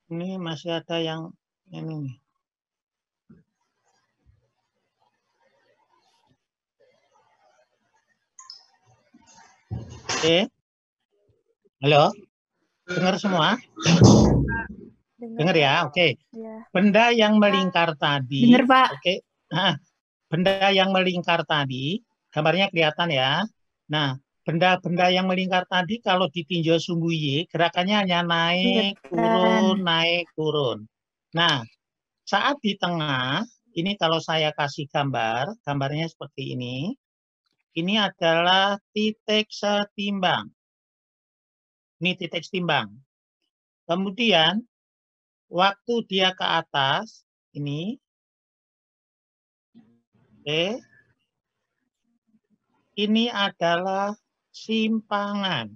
Ini masih ada yang ini nih. Oke. Halo. Dengar semua? Dengar ya? Oke. Ya. Benda yang melingkar tadi. Dengar, Pak. Oke. Nah, benda yang melingkar tadi, gambarnya kelihatan ya. Nah, benda-benda yang melingkar tadi kalau ditinjau sumbu Y, gerakannya hanya naik, turun, naik, turun. Nah, saat di tengah, ini kalau saya kasih gambar, gambarnya seperti ini. Ini adalah titik setimbang. Ini titik setimbang. Kemudian, waktu dia ke atas, ini, oke, ini adalah simpangan.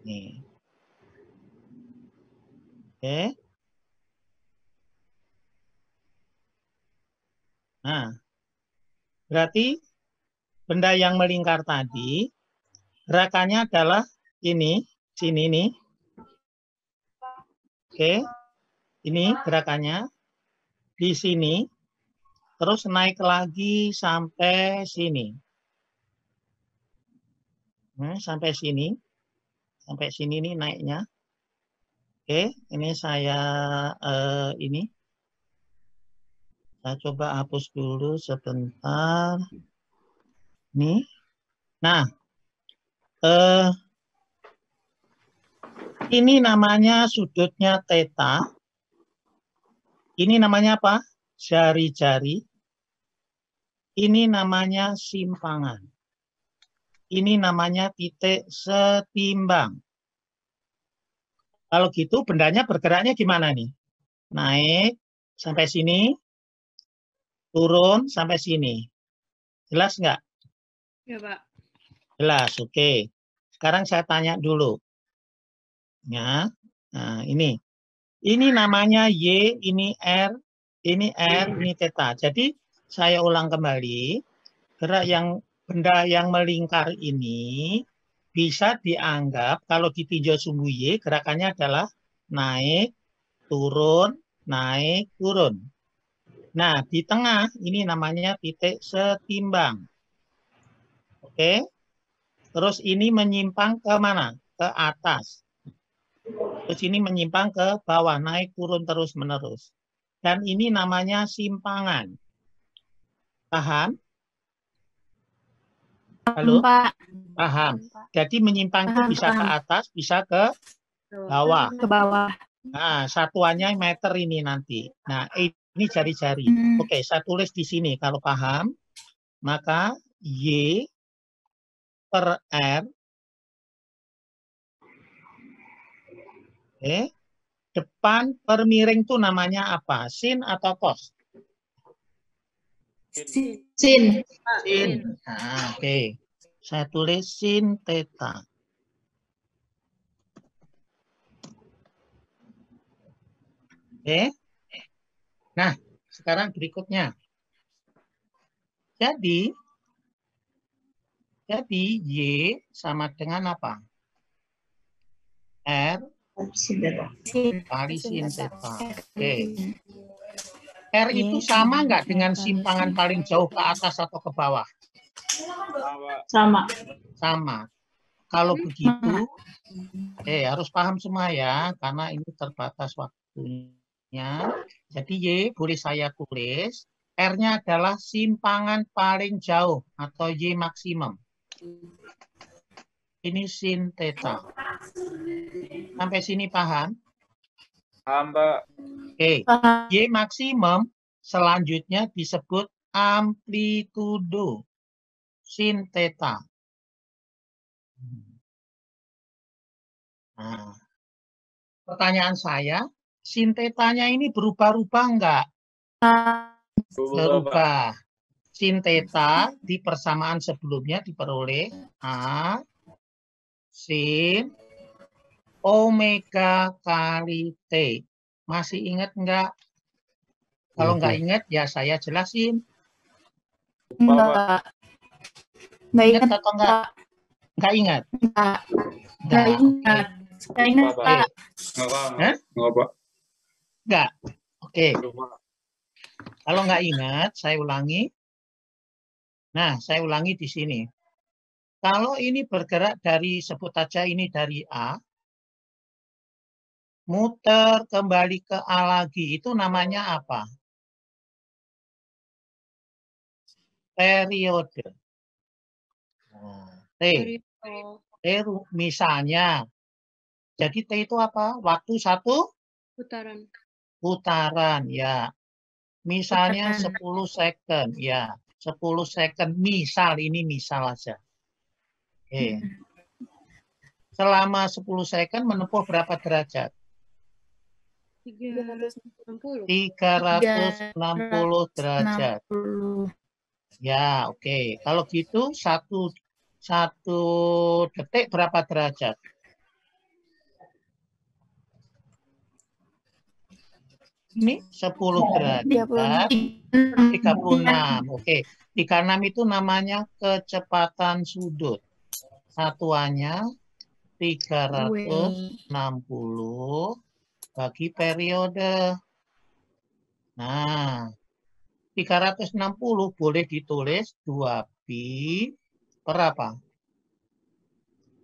Nih. Oke. Nah, berarti benda yang melingkar tadi, gerakannya adalah ini, sini nih. Oke, ini gerakannya di sini, terus naik lagi sampai sini. Sampai sini nih naiknya. Oke, ini saya saya coba hapus dulu sebentar. Nih, nah, ini namanya sudutnya theta. Ini namanya apa? Jari-jari. Ini namanya simpangan. Ini namanya titik setimbang. Kalau gitu bendanya bergeraknya gimana nih? Naik sampai sini, turun sampai sini. Jelas nggak? Ya, Pak. Jelas, oke. Sekarang saya tanya dulu. Ya, nah ini. Ini namanya Y, ini R, ini theta. Jadi saya ulang kembali, benda yang melingkar ini bisa dianggap kalau ditinjau sumbu Y, gerakannya adalah naik, turun, naik, turun. Nah, di tengah ini namanya titik setimbang. Oke. Terus ini menyimpang ke mana? Ke atas. Terus ini menyimpang ke bawah, naik turun terus-menerus. Dan ini namanya simpangan. Paham? Halo? Paham. Jadi menyimpang itu bisa ke atas, bisa ke bawah. Ke bawah. Nah, satuannya meter ini nanti. Nah, ini jari-jari. Oke, saya tulis di sini. Kalau paham, maka Y per R. Oke. Depan per miring itu namanya apa? Sin atau cos? Sin. Sin. Nah, oke. Saya tulis sin theta. Oke. Nah, sekarang berikutnya. Jadi Y sama dengan apa? R kali sin theta. Oke. R itu sama nggak dengan simpangan paling jauh ke atas atau ke bawah? Sama. Sama. Kalau begitu, harus paham semua ya, karena ini terbatas waktunya. Jadi Y boleh saya tulis, R-nya adalah simpangan paling jauh atau Y maksimum. Ini sin theta. Sampai sini paham? Paham, Pak. Oke. Y maksimum selanjutnya disebut amplitudo sin theta. Nah, pertanyaan saya, sin theta-nya ini berubah-ubah enggak? Berubah. Sin theta di persamaan sebelumnya diperoleh A sin omega kali T. Masih ingat enggak? Kalau enggak ingat, ya saya jelasin. Enggak. Ingat atau enggak? Enggak ingat? Enggak ingat. Saya ingat, Lupa, Pak. Hah? Lupa. Enggak. Oke. Lupa. Kalau nggak ingat, saya ulangi. Nah, saya ulangi di sini. Kalau ini bergerak dari, sebut aja ini dari A, muter kembali ke A lagi, itu namanya apa? Periode. Nah, T. T misalnya. Jadi T itu apa? Waktu satu Putaran. putaran, ya. Misalnya 10 second, ya. 10 second, misal, ini misal aja. Oke. Selama 10 second menempuh berapa derajat? 360. 360 derajat. Ya, oke. Kalau gitu satu detik berapa derajat? Ini 10 derajat, 36. Oke. 36 itu namanya kecepatan sudut. Satuannya 360 bagi periode. Nah, 360 boleh ditulis 2 pi per apa?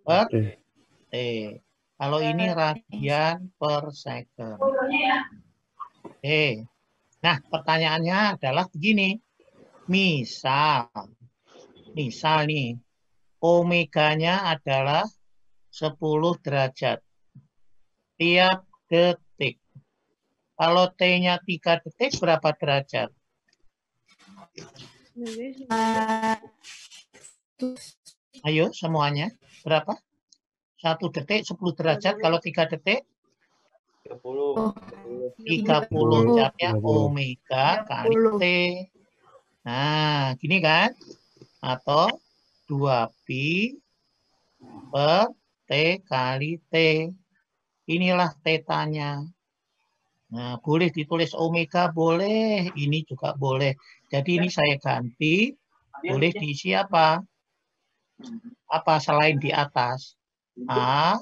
Per T. Kalau ini radian per second. Oke. Nah, pertanyaannya adalah begini. Misal nih, omeganya adalah 10 derajat tiap detik. Kalau T-nya 3 detik, berapa derajat? Ayo semuanya. Berapa? 1 detik 10 derajat. Kalau 3 detik? 30. 30. Jawabnya omega kali T. Nah, gini kan? Atau 2 pi per T kali T. Inilah tetanya. Nah, boleh ditulis omega, boleh. Ini juga boleh. Jadi ini saya ganti. Boleh diisi apa? Apa selain di atas? A,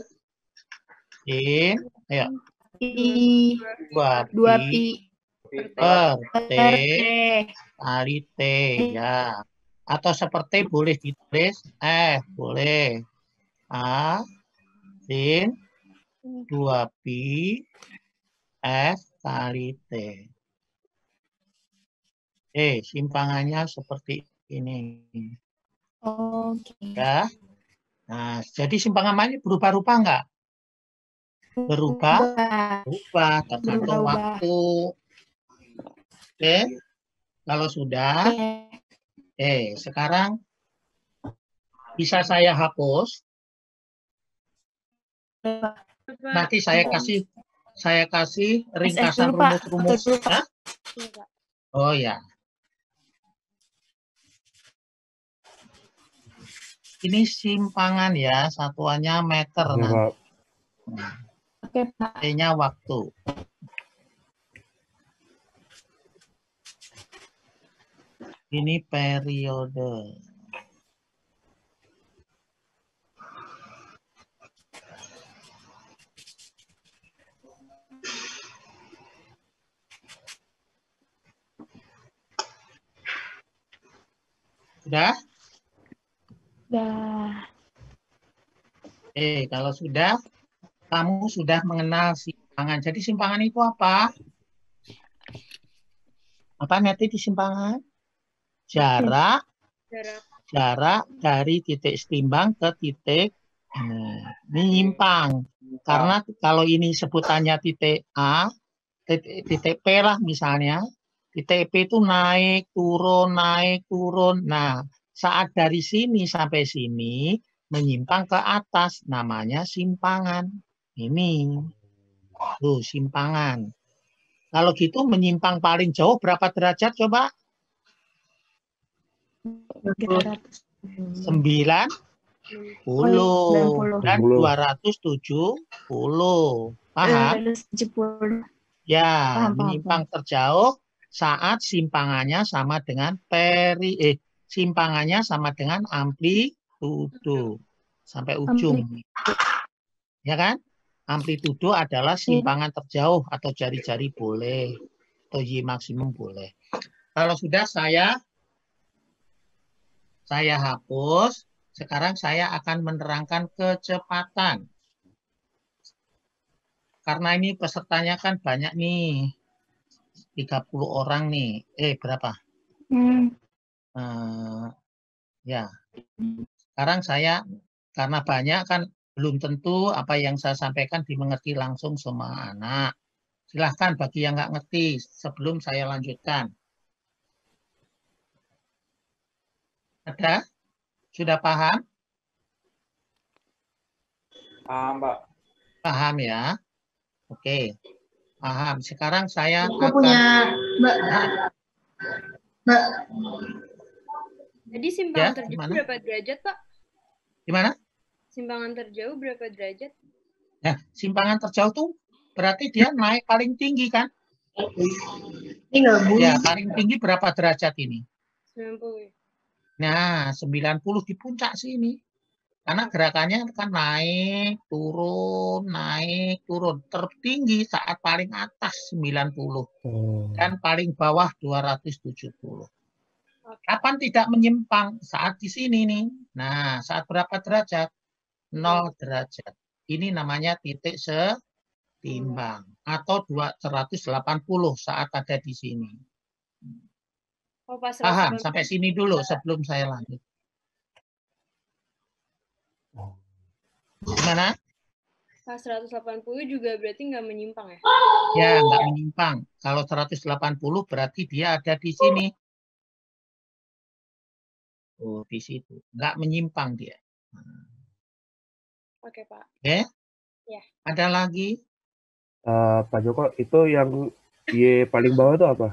sin, ayo. 2 pi per T kali T, ya. Atau seperti boleh ditulis boleh. A, sin, 2 pi F kali T. Simpangannya seperti ini. Oke. Ya. Nah, jadi simpangan berubah-ubah enggak? Berubah tergantung waktu. Oke. Kalau sudah, sekarang bisa saya hapus. Nanti saya kasih ringkasan rumus-rumus. Oh ya. Ini simpangan ya, satuannya meter nanti. Oke, Pak. T-nya waktu. Ini periode. Sudah? Sudah. Kalau sudah, kamu sudah mengenal simpangan. Jadi simpangan itu apa? Apa nanti di simpangan? Jarak dari titik setimbang ke titik menyimpang. Karena kalau ini sebutannya titik A, titik P lah misalnya, titik P itu naik, turun. Nah, saat dari sini sampai sini menyimpang ke atas, namanya simpangan. Ini, tuh simpangan. Kalau gitu menyimpang paling jauh berapa derajat coba? 90 dan 270. Paham? Ya, menyimpang terjauh saat simpangannya sama dengan simpangannya sama dengan amplitudo sampai ujung. Ya kan? Amplitudo adalah simpangan terjauh atau jari-jari boleh. Atau Y maksimum boleh. Kalau sudah saya hapus. Sekarang saya akan menerangkan kecepatan. Karena ini pesertanya kan banyak nih. 30 orang nih. Berapa? Ya. Sekarang saya, karena banyak kan belum tentu apa yang saya sampaikan dimengerti langsung semua anak. Silahkan bagi yang nggak ngerti sebelum saya lanjutkan. Ada? Sudah paham? Paham, Pak. Paham ya? Oke. Paham. Sekarang saya Aku akan... punya Mbak. Mbak. Jadi simpangan Ya, terjauh gimana? berapa derajat, Pak? Gimana? Simpangan terjauh berapa derajat? Nah, simpangan terjauh tuh berarti dia naik paling tinggi kan? Ini nggak bunyi. Ya, paling tinggi berapa derajat ini? 90. Nah, 90 di puncak sini. Karena gerakannya kan naik, turun, naik, turun. Tertinggi saat paling atas 90. Dan paling bawah 270. Kapan tidak menyimpang? Saat di sini nih. Nah, saat berapa derajat? 0 derajat. Ini namanya titik setimbang. Atau 280 saat ada di sini. Oh, pas Paham? 180. Sampai sini dulu sebelum saya lanjut. Gimana? Pas 180 juga berarti nggak menyimpang ya? Ya, nggak menyimpang. Kalau 180 berarti dia ada di sini. Oh, di situ. Nggak menyimpang dia. Oke, Pak. Oke? Ya. Ada lagi? Pak Joko, itu yang Y paling bawah itu apa?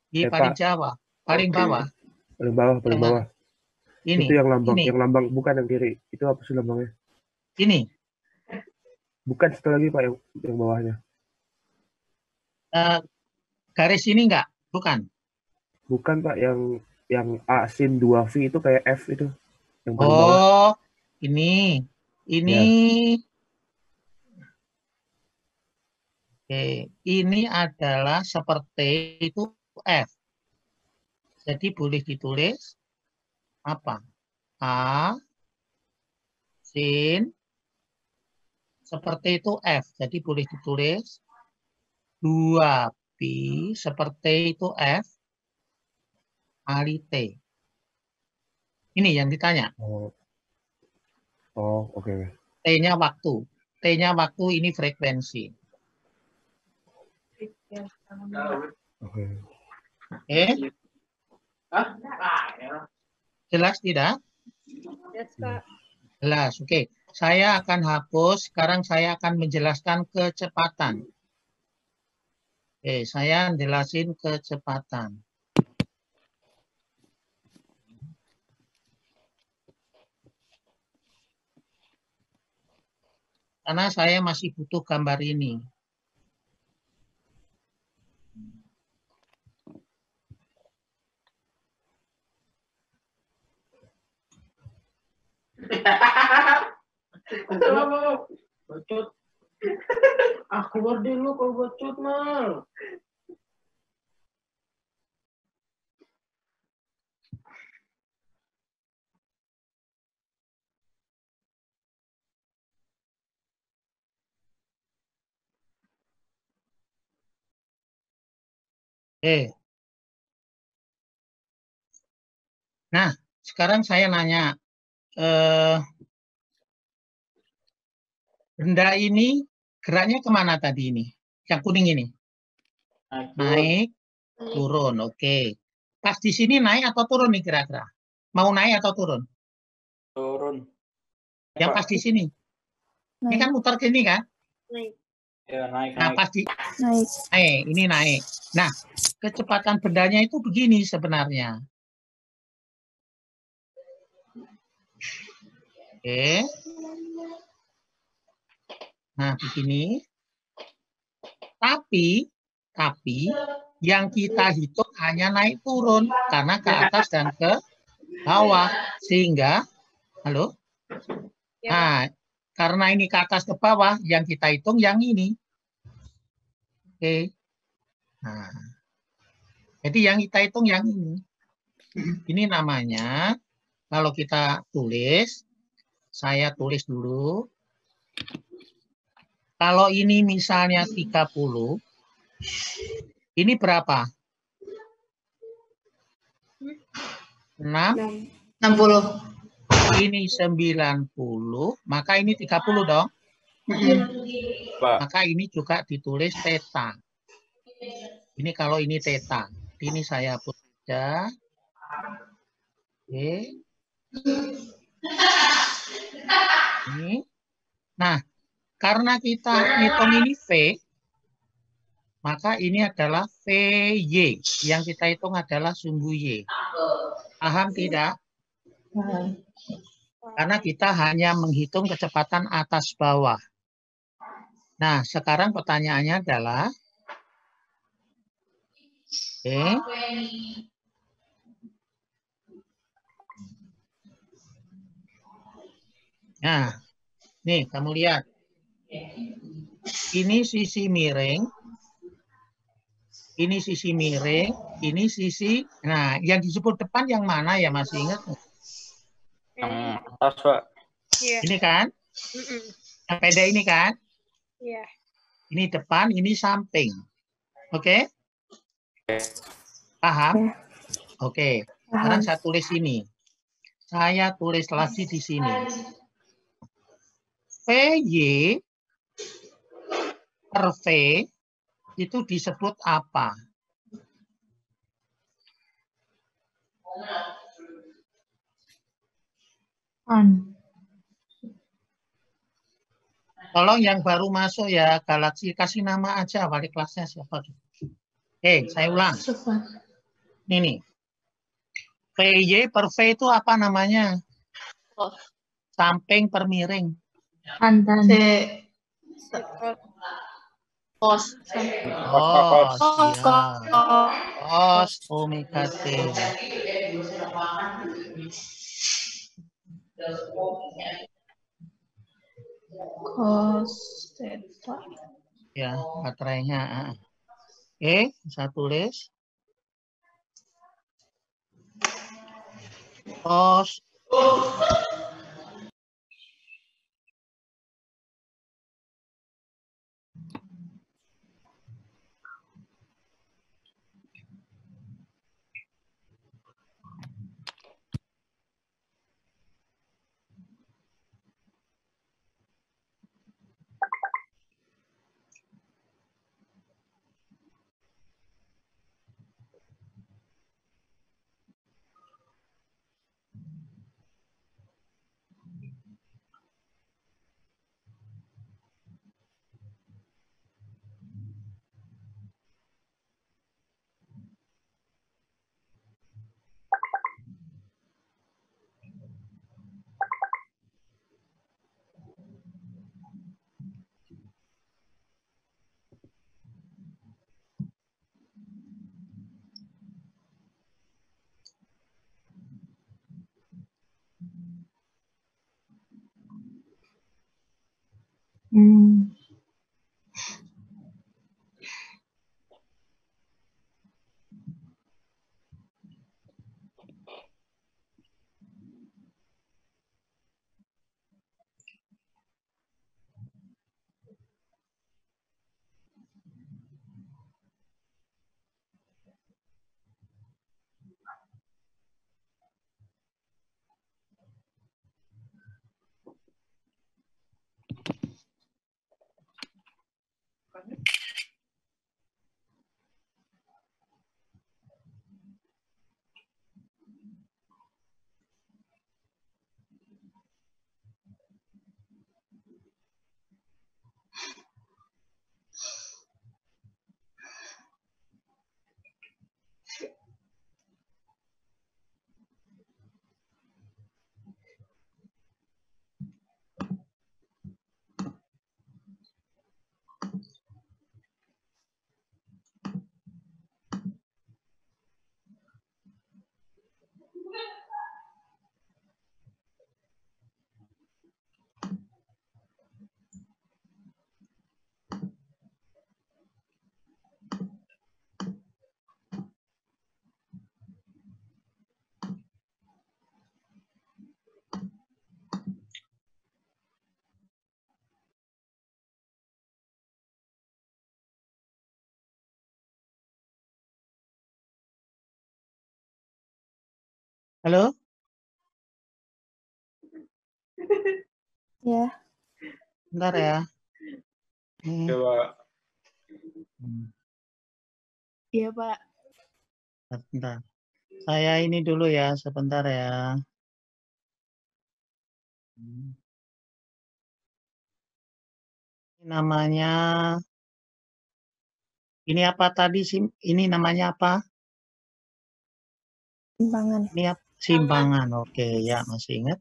Di paling Pak. Jawa. Paling bawah. Paling bawah, paling bawah. Ini. Itu yang lambang, ini. yang lambang bukan yang kiri. Itu apa sih lambangnya? Ini. Bukan satu lagi Pak yang bawahnya. Garis ini enggak? Bukan. Bukan Pak, yang A sin 2V itu kayak F itu. Yang paling bawah. Oh, ini. Ini. Ya. Oke, ini adalah seperti itu F. Jadi boleh ditulis apa? A sin seperti itu F. Jadi boleh ditulis 2B seperti itu F kali T. Ini yang ditanya. Oh, oke. T-nya waktu. T-nya waktu, ini frekuensi. Oke. Jelas tidak? Yes, Pak. Jelas, oke. Saya akan hapus, sekarang saya akan menjelaskan kecepatan. Oke, saya jelasin kecepatan. Karena saya masih butuh gambar ini. Bacot. Aku keluar dulu kalau bacot mah. Nah, sekarang saya nanya, benda ini geraknya kemana tadi ini? Yang kuning ini? Naik, turun. Oke. Pas di sini naik atau turun nih kira-kira? Mau naik atau turun? Turun. Yang pas di sini. Ini kan muter ke sini kan? Naik. Ya, naik. Nah, pas di naik. Ini naik. Nah, kecepatan bendanya itu begini sebenarnya. Oke. Nah, begini. Tapi yang kita hitung hanya naik turun karena ke atas dan ke bawah, sehingga halo. Nah, karena ini ke atas ke bawah, yang kita hitung yang ini. Oke. Nah, jadi yang kita hitung yang ini. Ini namanya, kalau kita tulis, saya tulis dulu. Kalau ini misalnya 30, ini berapa? 6, 60. ini 90, maka ini 30 dong. Pak. Maka ini juga ditulis theta. Ini kalau ini theta. Ini saya hapus saja. Oke. Ini. Nah, karena kita hitung ini V, maka ini adalah VY. Yang kita hitung adalah sumbu Y. Paham tidak? Karena kita hanya menghitung kecepatan atas bawah. Nah, sekarang pertanyaannya adalah, nah, nih kamu lihat. Ini sisi miring. Ini sisi miring. Ini sisi, nah yang disebut depan yang mana ya, masih ingat? Yang atas, Pak. Iya. Ini kan? Yang pendek ini kan? Iya. Ini depan, ini samping. Oke? Paham? Oke. Sekarang saya tulis ini. Saya tulis lagi di sini. PY per V itu disebut apa? Tolong yang baru masuk ya, Galaxy, kasih nama aja wali kelasnya siapa. Oke, saya ulang. Ini nih. PY per V itu apa namanya? Samping per miring. Hantan. Kos. Oh, siap. Cos omega T. Cos theta. Ya, baterainya. Oke, saya tulis. Cos Halo? Ya. Bentar ya. Nih. Coba. Iya, Pak. Bentar. Saya ini dulu ya, sebentar ya. Namanya, ini apa tadi? Ini namanya apa? Simpangan. Ini simpangan. Oke, ya masih ingat.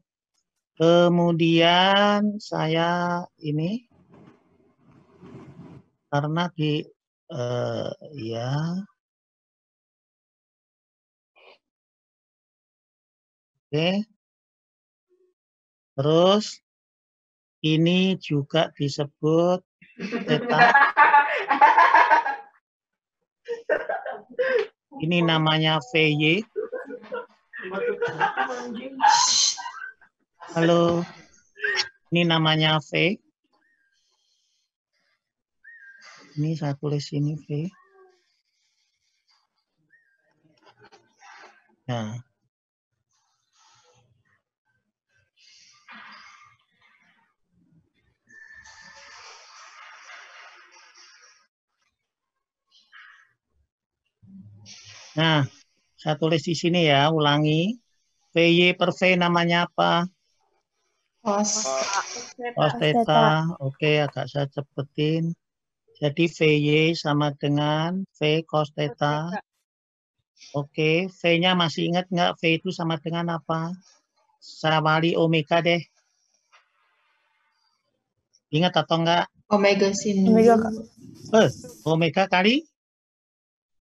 Kemudian saya ini karena di ya oke. Terus ini juga disebut theta. Ini namanya VY. Halo. Ini namanya V. Ini saya tulis ini V. Nah. Nah, saya tulis di sini ya, ulangi. VY per V namanya apa? Cos. Cos theta. Oke, agak saya cepetin. Jadi VY sama dengan V cos theta. Oke, V-nya masih ingat nggak? V itu sama dengan apa? Saya wali omega deh. Ingat atau enggak? Omega sin. Omega, Kak. Omega kali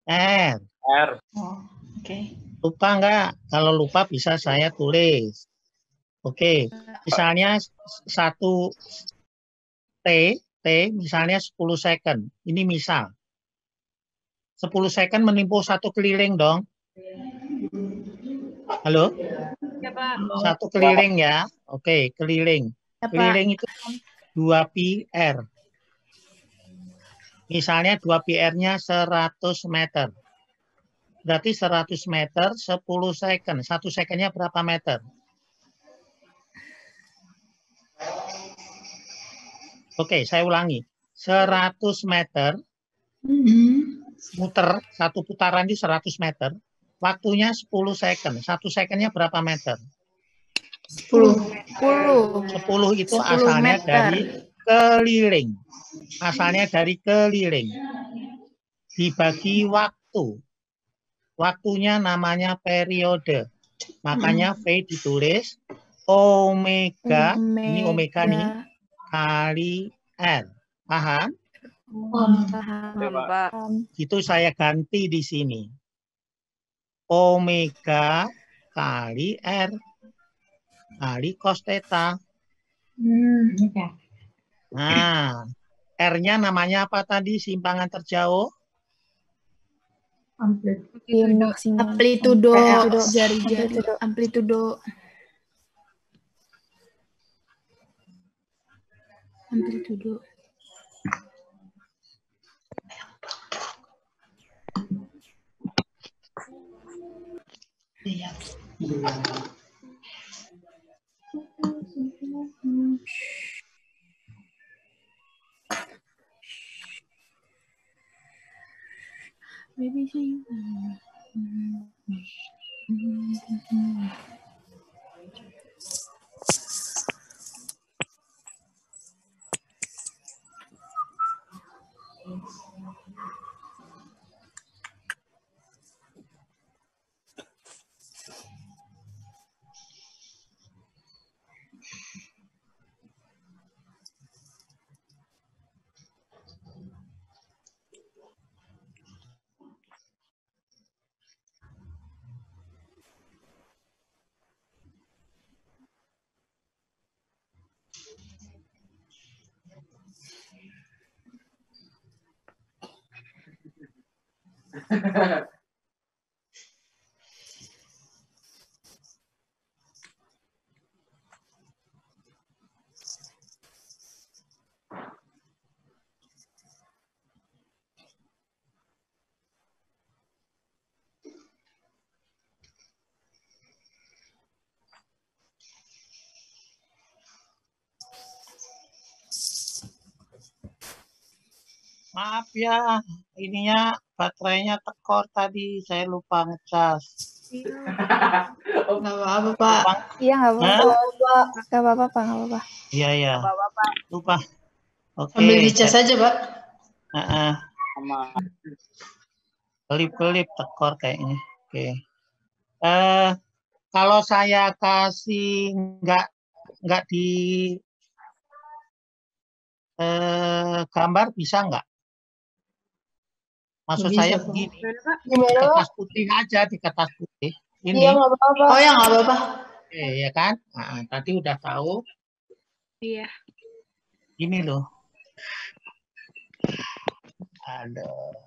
R. R. Oh, oke. Lupa enggak? Kalau lupa bisa saya tulis. Oke, misalnya 1 T misalnya 10 second. Ini misal. 10 second menempuh 1 keliling dong. Halo? Ya, Pak. 1 keliling ya. Oke, keliling. Ya, Pak. Keliling itu 2 pi R. Misalnya 2 pi R-nya 100 meter. Berarti 100 meter 10 second. 1 secondnya berapa meter? Oke, saya ulangi. 100 meter muter, satu putaran di 100 meter. Waktunya 10 second. 1 secondnya berapa meter? 10. 10 itu 10 asalnya meter. dari keliling. Asalnya dari keliling. Dibagi waktu. Waktunya namanya periode. Makanya V ditulis omega. Ini omega nih. Kali R. Paham? Paham. Itu saya ganti di sini. Omega kali R. Kali cos theta. Oke. Nah, R-nya namanya apa tadi? Simpangan terjauh? Amplitudo jari-jari. Amplitudo. Iya. Maaf ya, ininya baterainya tekor tadi, saya lupa ngecas. Nggak apa-apa, Pak. Lupa. Iya, nggak Hah? apa-apa. Nggak apa-apa, Pak. Nggak apa-apa. Iya, iya. Lupa. Oke. Sambil dicas aja, Pak. Sama. Kelip-kelip tekor kayaknya. Oke. Kalau saya kasih nggak di gambar bisa nggak? Maksud Bisa, saya Pak. begini, Gimana, di Pak? kertas putih aja, di kertas putih. Ini, Iya, nggak apa-apa. Oh ya, nggak apa-apa. ya kan? Nah, tadi udah tahu. Iya. Ini loh. Aduh.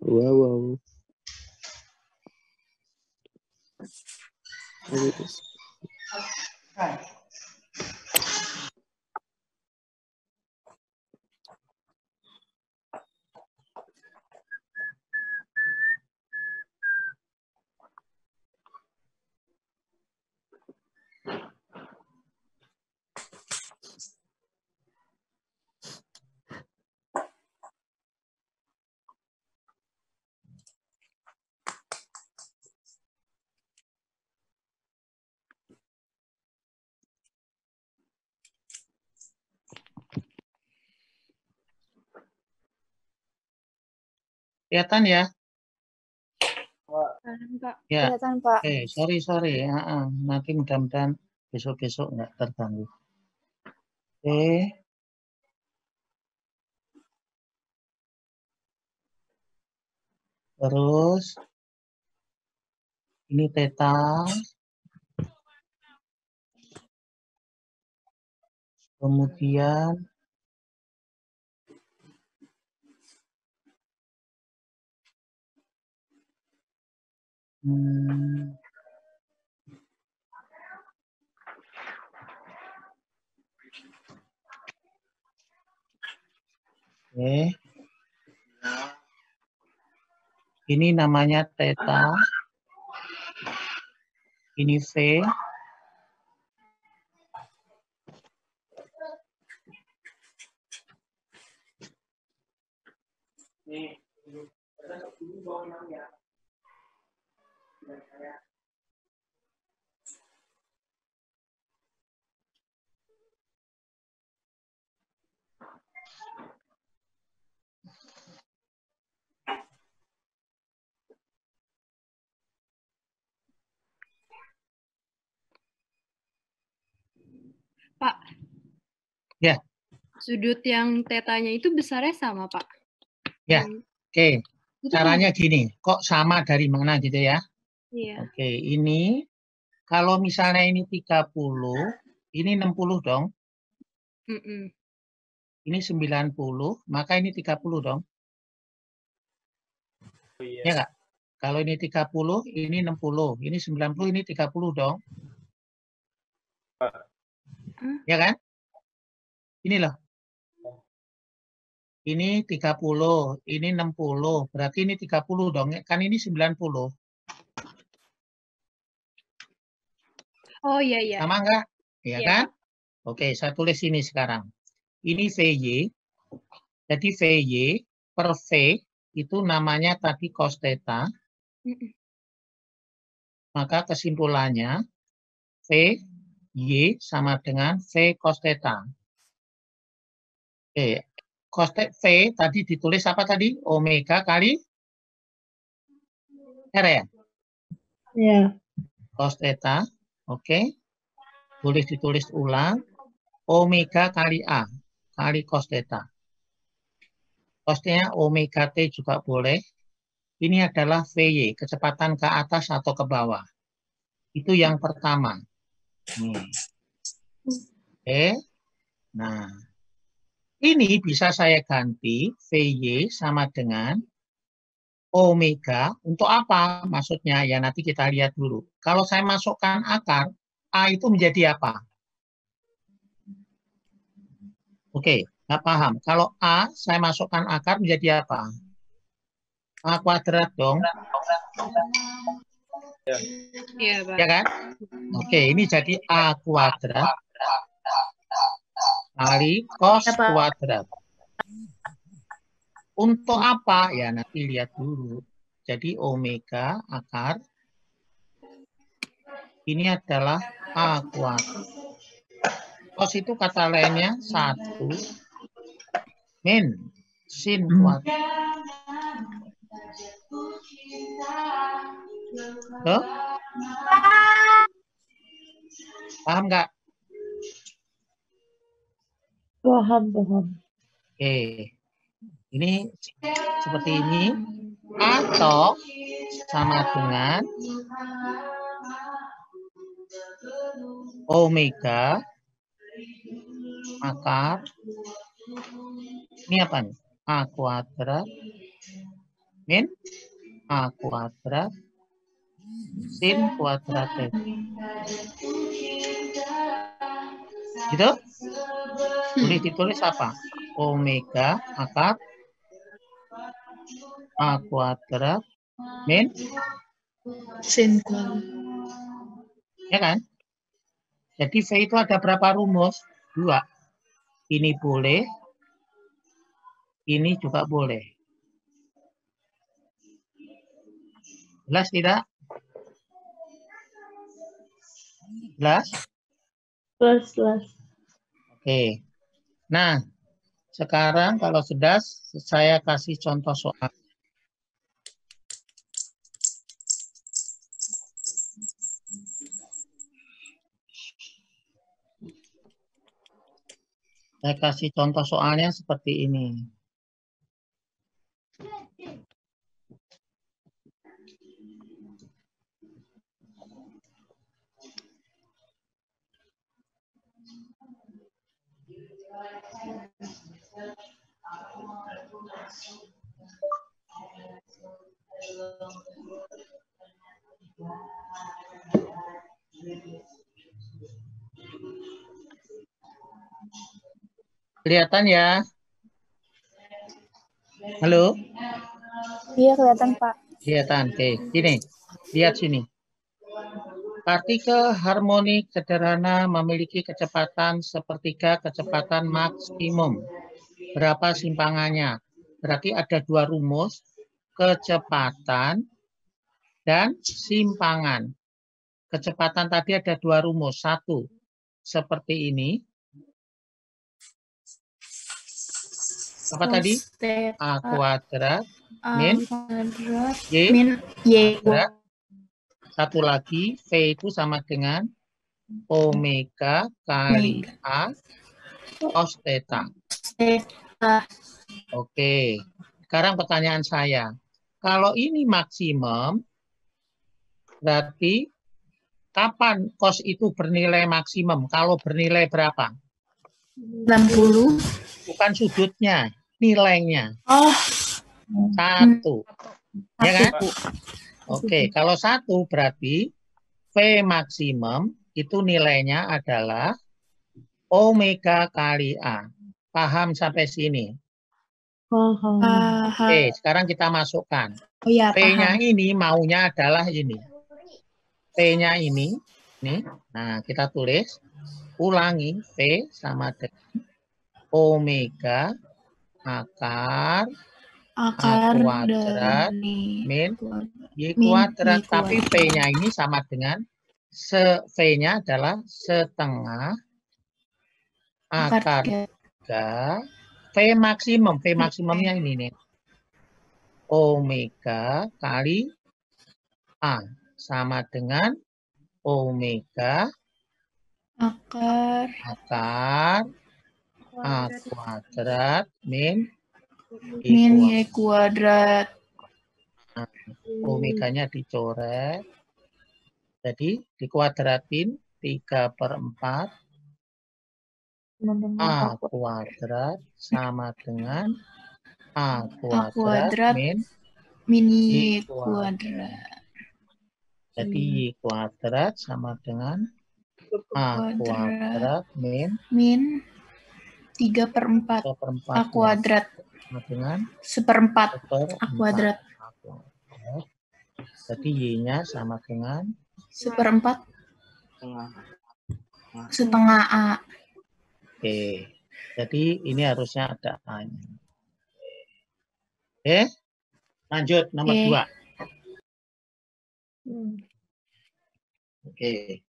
Wow. Kelihatan ya? Pak. Ya. Kelihatan, Pak. Sorry. Nanti mudah-mudahan besok-besok nggak terganggu. Oke. Terus ini theta. Kemudian oke. Ini namanya theta. Ini V. Pak. Ya. Sudut yang tetanya itu besarnya sama, Pak? Ya. Oke. Caranya gini, kok sama dari mana gitu ya? Iya. Oke, ini kalau misalnya ini 30, ini 60 dong. Ini 90, maka ini 30 dong. Ya nggak? Kalau ini 30, ini 60. Ini 90, ini 30 dong. Ya kan? Ini loh. Ini 30, ini 60. Berarti ini 30 dong. Kan ini 90. Oh iya. Sama nggak? Ya Iya. Kan? Oke, saya tulis ini sekarang. Ini VY. Jadi VY per V itu namanya tadi cos theta. Maka kesimpulannya VY sama dengan V cos theta. Oke, cos V tadi ditulis apa tadi? Omega kali R ya? Iya. Cos theta. Oke. Boleh ditulis ulang. Omega kali A kali cos theta. Cosnya omega T juga boleh. Ini adalah VY, kecepatan ke atas atau ke bawah. Itu yang pertama. Oke. Nah, ini bisa saya ganti VY sama dengan omega. Untuk apa maksudnya? Ya nanti kita lihat dulu. Kalau saya masukkan akar, A itu menjadi apa? Oke, nggak paham. Kalau A saya masukkan akar menjadi apa? A kuadrat dong. Iya, Pak. Ya kan? Oke, ini jadi A kuadrat kali cos kuadrat. Untuk apa? Ya nanti lihat dulu. Jadi omega akar ini adalah A kuadrat. Cos itu kata lainnya 1 min sin kuadrat. Tuh? Paham nggak? Paham. Oke. Ini seperti ini. Atau sama dengan omega akar. Ini apa nih? A kuadrat min A kuadrat sin kuadrat T. Gitu? Boleh ditulis apa? Omega akar A kuadrat min Sin kuadrat. ya kan? Jadi V itu ada berapa rumus? 2. Ini boleh, ini juga boleh. Jelas tidak? Jelas? Jelas. Oke. Nah, sekarang kalau sudah, saya kasih contoh soal. Saya kasih contoh soalnya seperti ini. Kelihatan ya? Halo? Iya kelihatan Pak. Kelihatan. Oke, gini. Lihat sini. Partikel harmonik sederhana memiliki kecepatan sepertiga kecepatan maksimum. Berapa simpangannya? Berarti ada 2 rumus, kecepatan dan simpangan. Kecepatan tadi ada 2 rumus. 1, seperti ini. Apa tadi? A kuadrat min Y kuadrat. Satu lagi, V itu sama dengan omega kali A cos theta. Oke, sekarang pertanyaan saya. Kalau ini maksimum, berarti kapan cos itu bernilai maksimum? Kalau bernilai berapa? 60. Bukan sudutnya, nilainya. Oh. 1. Ya kan? Oke, kalau 1 berarti V maksimum itu nilainya adalah omega kali A. Paham sampai sini? Oke, sekarang kita masukkan. Oh ya, P-nya paham. ini maunya adalah ini. P-nya ini. Nah, kita tulis. Ulangi. P sama dengan omega akar Akar kuadrat dari min Y min kuadrat. Y Tapi kuadrat. V-nya ini sama dengan V-nya adalah setengah akar 3 V maksimum. V maksimumnya ini nih. Omega kali A sama dengan omega akar A kuadrat min Y kuadrat. Omeganya dicoret. Jadi dikuadratin 3/4 A kuadrat sama dengan A kuadrat min Y Y kuadrat. Jadi Y kuadrat sama dengan A kuadrat min 3/4 A kuadrat sama dengan 1/4 A kuadrat. Jadi Y-nya sama dengan 1/4 Setengah. setengah A. Oke. Jadi ini harusnya ada A-nya. Oke. Lanjut nomor 2. Oke.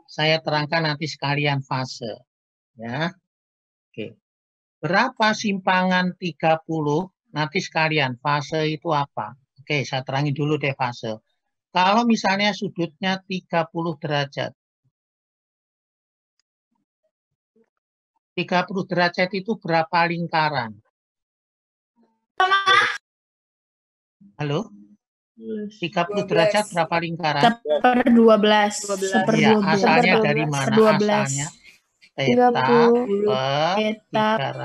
Saya terangkan nanti sekalian fase. Ya. Oke. Berapa simpangan 30? Nanti sekalian fase itu apa? Oke, saya terangin dulu deh fase. Kalau misalnya sudutnya 30 derajat. 30 derajat itu berapa lingkaran? Halo? 30 derajat berapa lingkaran? 1/12. Iya, asalnya dari mana? 12. Asalnya theta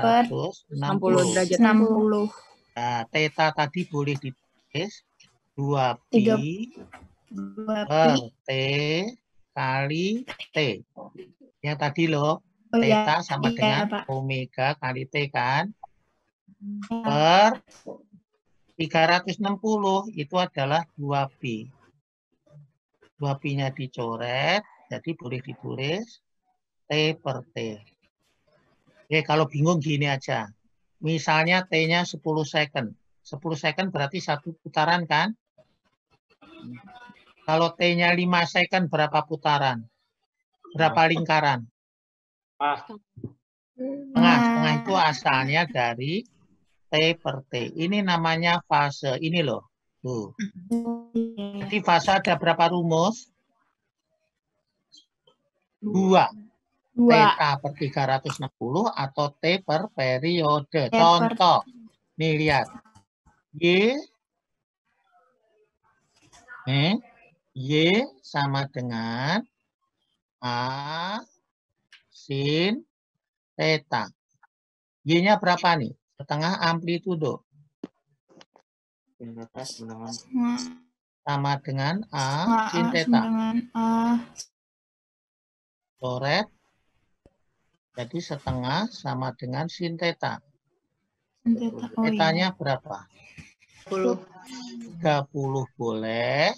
per 360 derajat. 60. Nah, theta tadi boleh ditulis 2pi per T kali T. Yang tadi loh, theta sama dengan omega kali T kan? Per 360 itu adalah 2pi. 2pi-nya dicoret, jadi boleh ditulis T per T. Oke, kalau bingung gini aja. Misalnya T-nya 10 second. 10 second berarti 1 putaran kan? Kalau T-nya 5 second berapa putaran? Berapa lingkaran? Setengah itu asalnya dari T per T. Ini namanya fase. Ini loh. Tuh. Jadi fase ada berapa rumus? 2. Theta per 360 atau T per periode. Contoh. Nih lihat. Y sama dengan A sin theta. Y-nya berapa nih? Setengah amplitudo. Sama dengan A sin theta. Coret. Jadi setengah sama dengan sin theta. Theta-nya berapa? 30 boleh.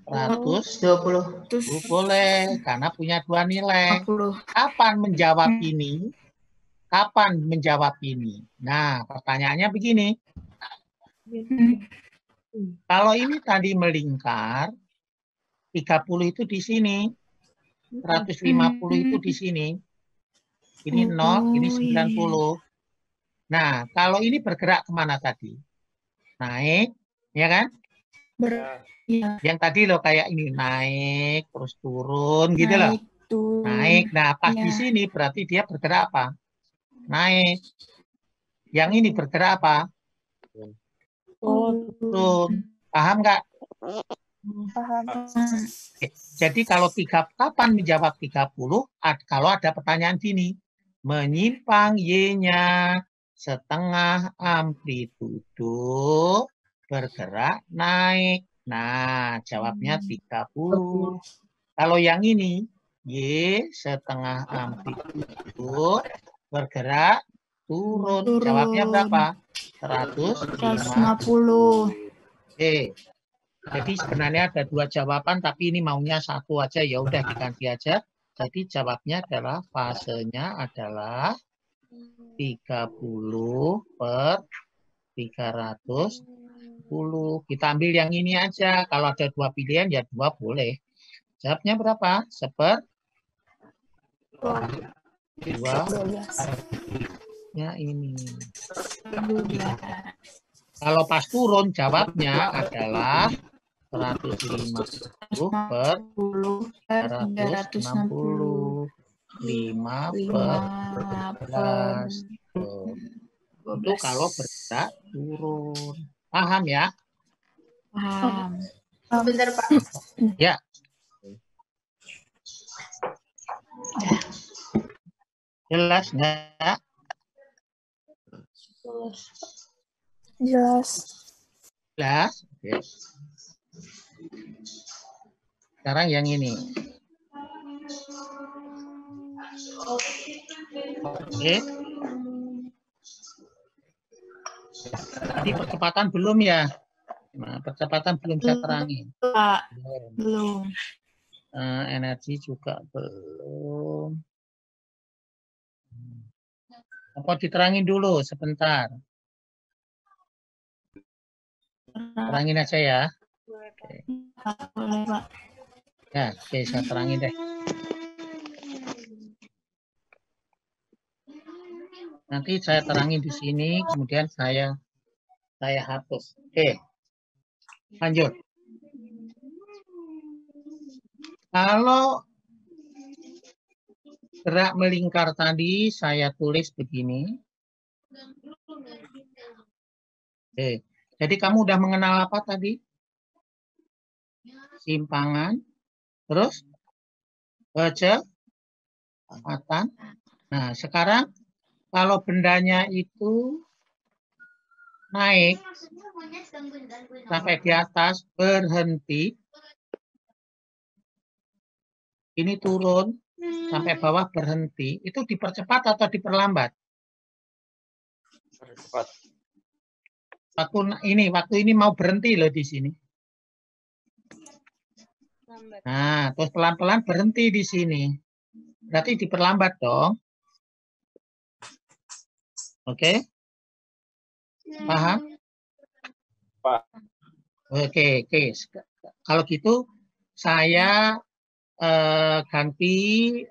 120 boleh. Karena punya 2 nilai. Kapan menjawab ini? Kapan menjawab ini? Nah, pertanyaannya begini. Kalau ini tadi melingkar, 30 itu di sini. 150 itu di sini. Ini 0, ini 90. Nah, kalau ini bergerak kemana tadi? Naik, ya kan? Yang tadi loh kayak ini, naik, terus turun, gitu loh. Naik, nah pas di sini berarti dia bergerak apa? Naik. Yang ini bergerak apa? Turun. Paham nggak? Paham. Jadi kalau kapan menjawab 30? Kalau ada pertanyaan gini. Menyimpang Y-nya setengah amplitudo bergerak naik. Nah, jawabnya 30. Kalau yang ini, Y setengah amplitudo bergerak turun. Jawabnya berapa? 150. Oke. Jadi sebenarnya ada 2 jawaban, tapi ini maunya 1 aja. Ya udah diganti aja. Jadi jawabnya adalah fasenya adalah 30 per 310. Kita ambil yang ini aja. Kalau ada dua pilihan ya 2 boleh. Jawabnya berapa? 12. Ya ini. Kalau pas turun jawabnya adalah 150 per 360. 5 per 12. Itu kalau bergerak turun. Paham ya? Paham. Bentar, Pak. Ya. Jelas nggak? Jelas. Jelas. Oke. Sekarang yang ini. Oke. Tadi percepatan belum ya? Nah, percepatan belum saya terangin. Pak, belum. Energi juga belum. Apa diterangin dulu sebentar? Terangin aja ya. Boleh, Pak. Ya, oke, saya terangin deh. Nanti saya terangin di sini, kemudian saya hapus. Oke, lanjut. Kalau gerak melingkar tadi saya tulis begini. Oke, jadi kamu udah mengenal apa tadi? Simpangan, terus kecepatan. Nah, sekarang kalau bendanya itu naik sampai di atas, berhenti, ini turun sampai bawah berhenti, itu dipercepat atau diperlambat? Percepat. Waktu ini mau berhenti loh di sini. Nah, terus pelan-pelan berhenti di sini. Berarti diperlambat dong. Oke? Paham? Pak. Oke. Kalau gitu saya ganti,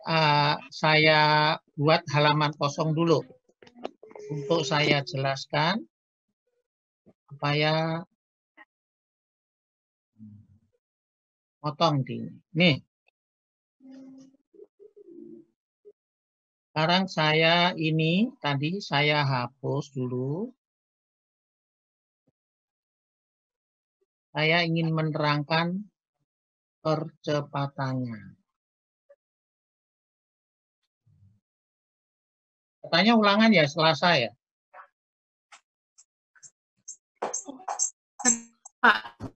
saya buat halaman kosong dulu untuk saya jelaskan supaya potong di nih. Sekarang saya tadi saya hapus dulu. Saya ingin menerangkan percepatannya. Katanya ulangan ya Selasa ya? Pak.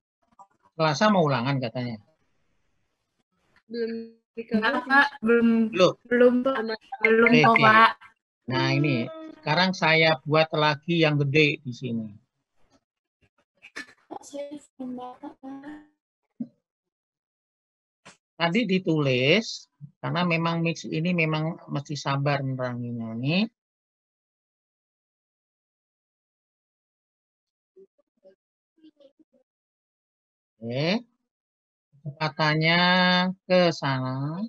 Selasa mau ulangan katanya. Belum Enggak, Pak. Belum, Pak. Belum kok, Oke. Pak. Nah ini, sekarang saya buat lagi yang gede di sini. Tadi ditulis, karena memang mix ini memang mesti sabar neranginnya nih. Oke. Kecepatannya ke sana.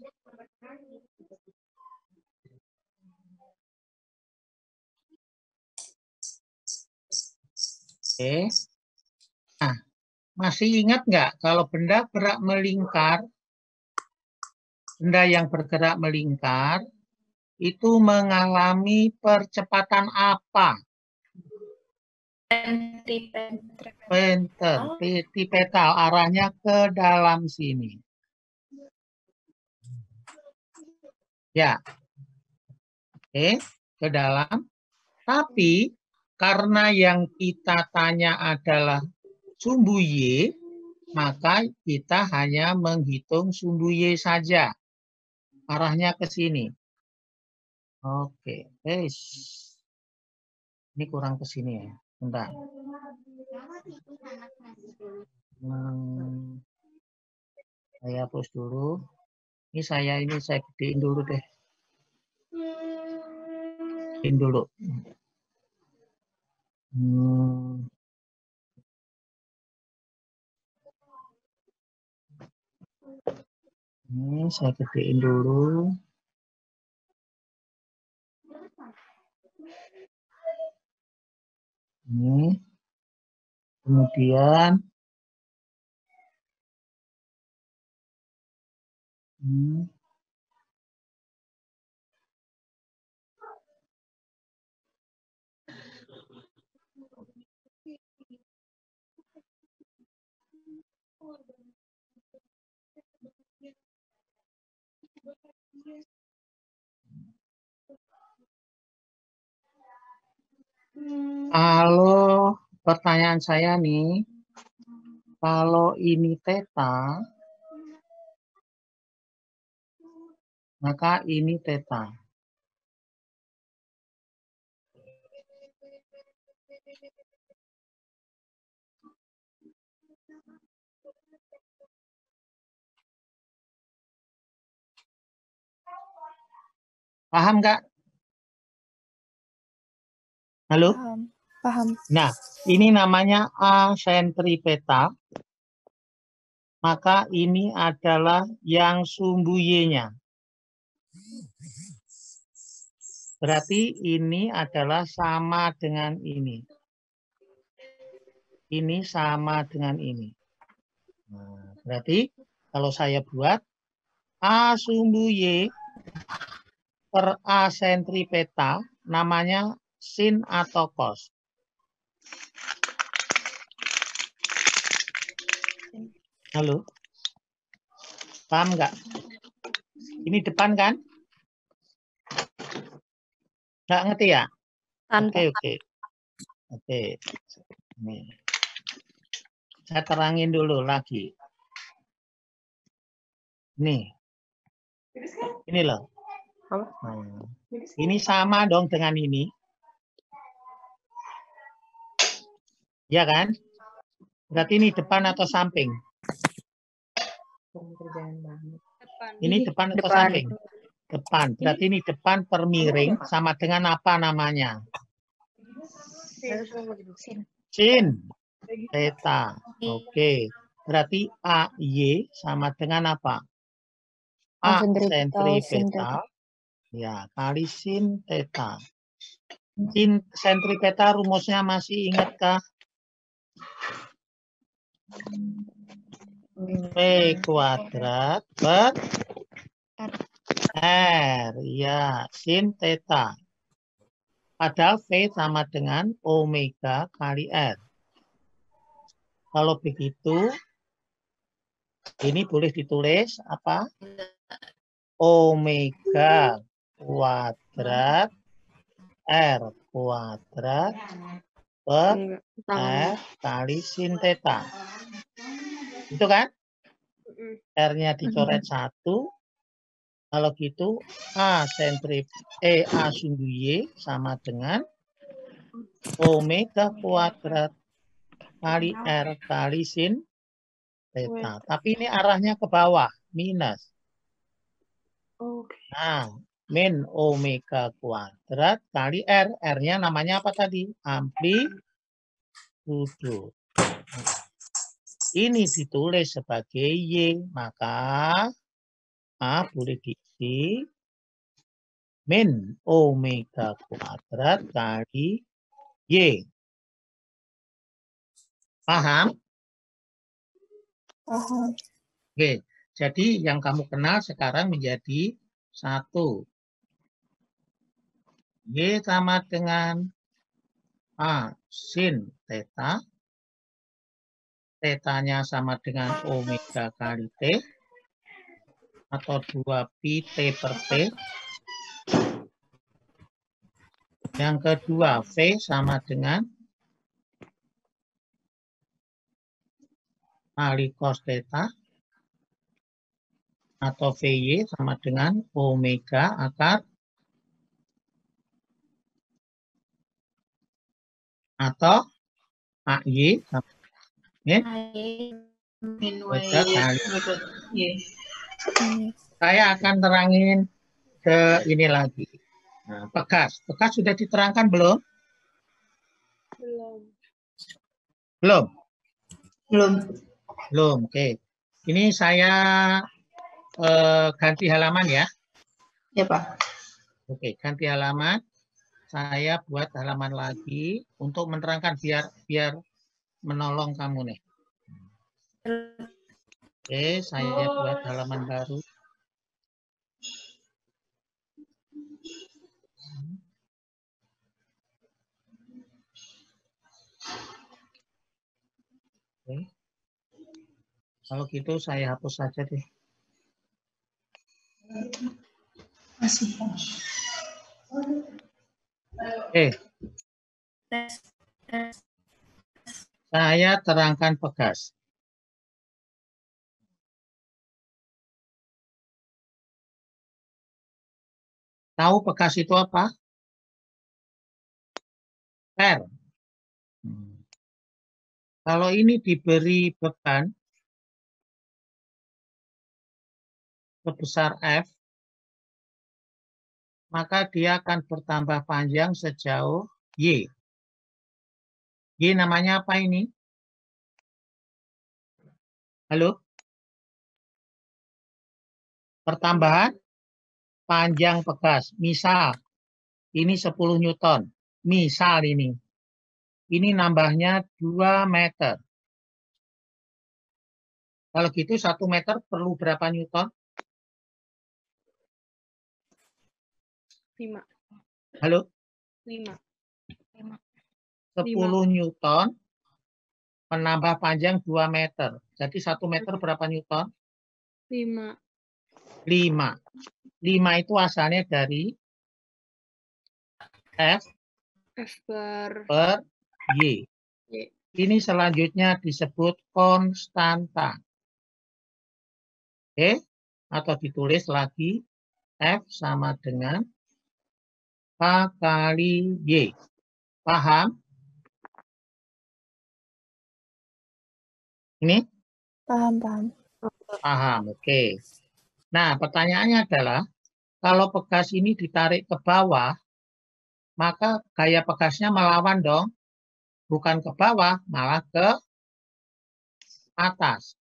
Oke. Nah, masih ingat nggak kalau benda gerak melingkar, benda yang bergerak melingkar itu mengalami percepatan apa? Pentipetal, arahnya ke dalam sini. Ya. Oke, ke dalam. Tapi karena yang kita tanya adalah sumbu Y, maka kita hanya menghitung sumbu Y saja. Arahnya ke sini. Oke, ini kurang ke sini ya. Bentar. Saya hapus dulu. Ini saya gedein dulu deh. Ini dulu. Ini saya gedein dulu. Ini. Kemudian kalau pertanyaan saya nih, kalau ini theta, maka ini theta. Paham nggak? Halo? Paham. Nah, ini namanya asentripeta. Maka ini adalah yang sumbu Y-nya. Berarti ini adalah sama dengan ini. Ini sama dengan ini. Nah, berarti kalau saya buat A sumbu Y per A sentripeta namanya sin atau cos. Halo? Paham nggak? Ini depan kan? Nggak ngerti ya? Oke. Nih. Saya terangin dulu lagi. Nih. Ini loh. Nah, ini sama dong dengan ini. Ya kan? Berarti ini depan atau samping? Ini depan atau samping? Depan. Berarti ini depan per miring sama dengan apa namanya? Sin. Theta. Oke. Berarti AY sama dengan apa? A sentripeta. Ya, kali sin theta. Sin sentripeta rumusnya masih ingatkah? P kuadrat per R. Ya, sin theta. Padahal V sama dengan omega kali R. Kalau begitu, ini boleh ditulis apa? Omega kuadrat R kuadrat per R kali sin theta. Itu kan? R-nya dicoret 1. Kalau gitu A sumbu Y sama dengan omega kuadrat kali R kali sin theta. Tapi ini arahnya ke bawah, minus. Nah, min omega kuadrat kali R. R-nya namanya apa tadi? Amplitudo. Ini ditulis sebagai Y. Maka A boleh diisi min omega kuadrat kali Y. Paham? Paham. Oke, jadi yang kamu kenal sekarang menjadi 1. Y sama dengan A sin theta. Theta-nya sama dengan omega kali T. Atau 2pi T per T. Yang kedua, V sama dengan kali cos theta. Atau VY sama dengan omega akar. Atau AY sama Saya akan terangin ke ini lagi. Nah, pegas. Pegas sudah diterangkan belum? Belum. Belum? Belum. Belum, oke. Ini saya ganti halaman ya. Ya, Pak. Oke, ganti halaman. Saya buat halaman lagi untuk menerangkan biar menolong kamu nih. Oke, saya buat halaman baru. Oke. Kalau gitu saya hapus saja deh. Masih. Oke. Saya terangkan pegas. Tahu pegas itu apa? Per. Kalau ini diberi beban sebesar F, maka dia akan bertambah panjang sejauh Y. Y namanya apa ini? Halo? Pertambahan panjang pegas. Misal, ini 10 Newton. Misal ini. Ini nambahnya 2 meter. Kalau gitu 1 meter perlu berapa Newton? 5. Halo? 5. 10 Newton menambah panjang 2 meter. Jadi 1 meter berapa Newton? 5. 5. 5 itu asalnya dari F per Y. Ini selanjutnya disebut konstanta. Oke? Atau ditulis lagi F sama dengan K kali Y. Paham? Ini? Paham. Paham, oke. Nah, pertanyaannya adalah, kalau pegas ini ditarik ke bawah, maka gaya pegasnya melawan dong. Bukan ke bawah, malah ke atas.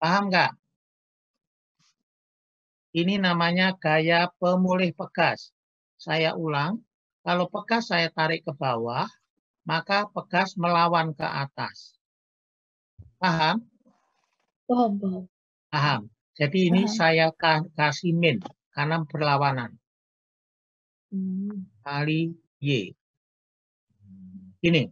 Paham nggak? Ini namanya gaya pemulih pegas. Saya ulang, kalau pegas saya tarik ke bawah, maka pegas melawan ke atas. Paham? Paham. Paham. Jadi ini Paham. saya kasih min, karena berlawanan. Kali Y. Ini.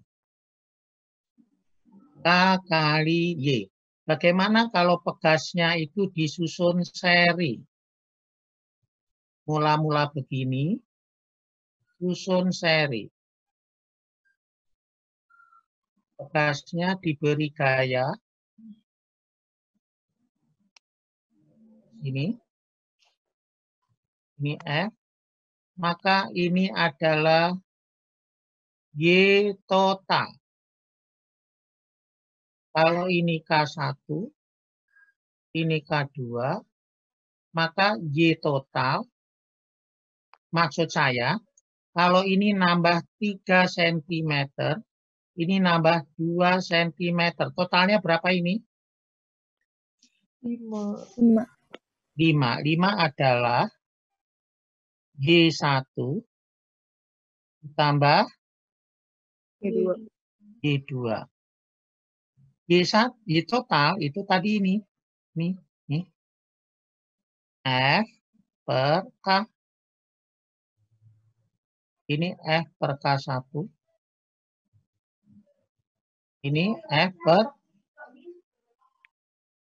K kali Y. Bagaimana kalau pegasnya itu disusun seri? Mula-mula begini, susun seri. Pegasnya diberi gaya. Ini F. Maka ini adalah Y total. Kalau ini K1, ini K2, maka Y total, maksud saya, kalau ini nambah 3 cm, ini nambah 2 cm. Totalnya berapa ini? 5. 5 adalah Y1 ditambah Y2. Y total itu tadi ini. Nih. F per K. Ini F per K1. Ini F per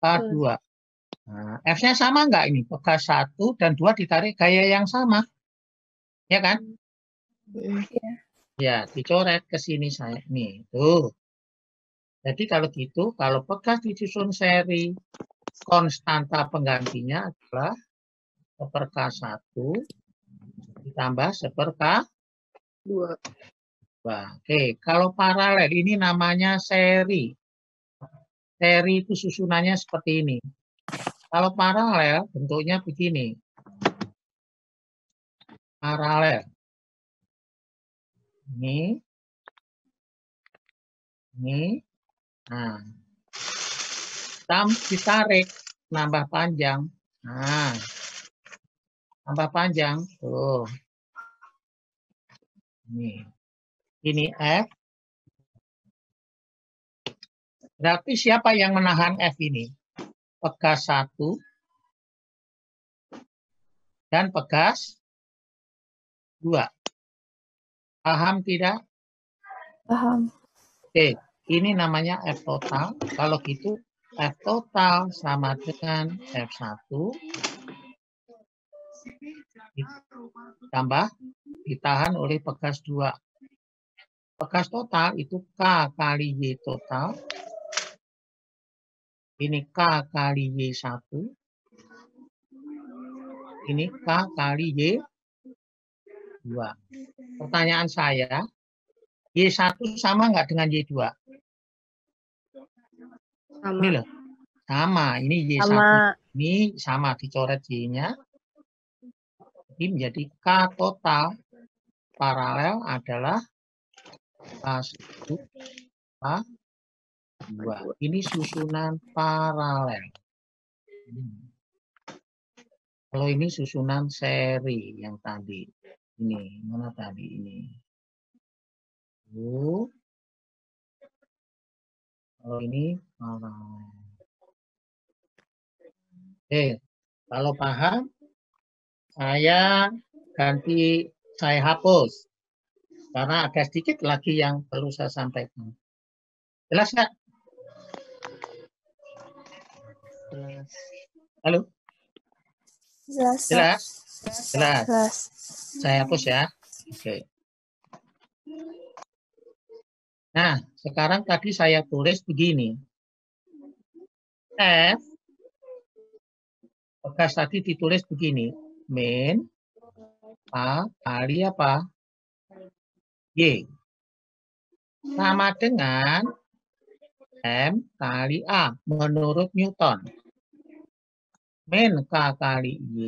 K2. Nah, F-nya sama nggak ini? Pegas 1 dan 2 ditarik gaya yang sama. Ya kan? Iya. Ya, dicoret ke sini saya. Nih, tuh. Jadi kalau gitu, kalau pegas disusun seri, konstanta penggantinya adalah seper K1 ditambah seper K2. Oke, kalau paralel ini namanya seri. Seri itu susunannya seperti ini. Kalau paralel bentuknya begini. paralel. Ini. Nah, ditarik, nambah panjang. Nah, tambah panjang. Tuh. Ini F. Berarti siapa yang menahan F ini? Pegas 1 dan pegas 2. Paham tidak? Paham. Oke, ini namanya F total. Kalau gitu F total sama dengan F1 tambah ditahan oleh pegas 2. Pegas total itu K kali Y total. Ini K kali Y1. Ini K kali Y2. Pertanyaan saya, Y1 sama nggak dengan Y2? Sama. Ini loh. Sama. Ini Y1. Sama. Ini sama dicoret Y-nya. Jadi menjadi K total paralel adalah K1, K2. Ini susunan paralel. Kalau ini susunan seri yang tadi. Ini, mana tadi ini? Kalau ini paralel. Oke, kalau paham, saya hapus. Karena ada sedikit lagi yang perlu saya sampaikan. Jelas nggak? Halo? Jelas. Jelas? Jelas. Jelas. Saya hapus ya. Oke. Nah, sekarang tadi saya tulis begini. F, bekas tadi ditulis begini. Min A kali apa? Y. Sama dengan M kali A menurut Newton. Min K kali Y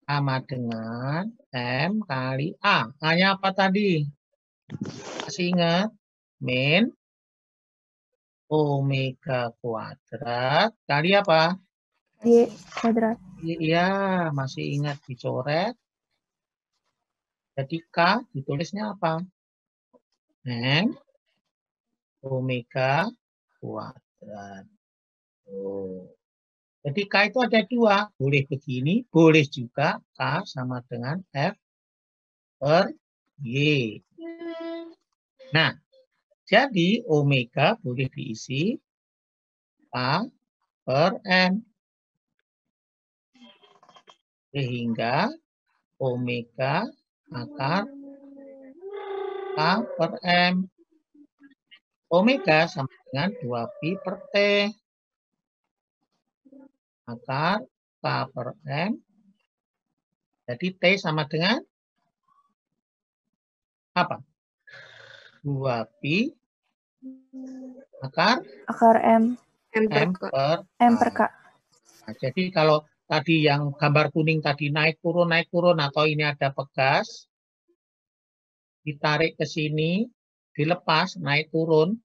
sama dengan M kali A. Hanya apa tadi? Masih ingat? Min omega kuadrat kali apa? Y kuadrat. Iya, masih ingat dicoret. Jadi K ditulisnya apa? M omega kuadrat. Oh. Jadi K itu ada 2. Boleh begini, boleh juga K sama dengan F per Y. Nah, jadi omega boleh diisi K per M. Sehingga omega akar K per M. Omega sama dengan 2pi per T. Akar K per M. Jadi T sama dengan apa? 2pi akar M. M per K. M per K. Nah, jadi kalau tadi yang gambar kuning tadi naik turun atau ini ada pegas, ditarik ke sini, dilepas, naik turun,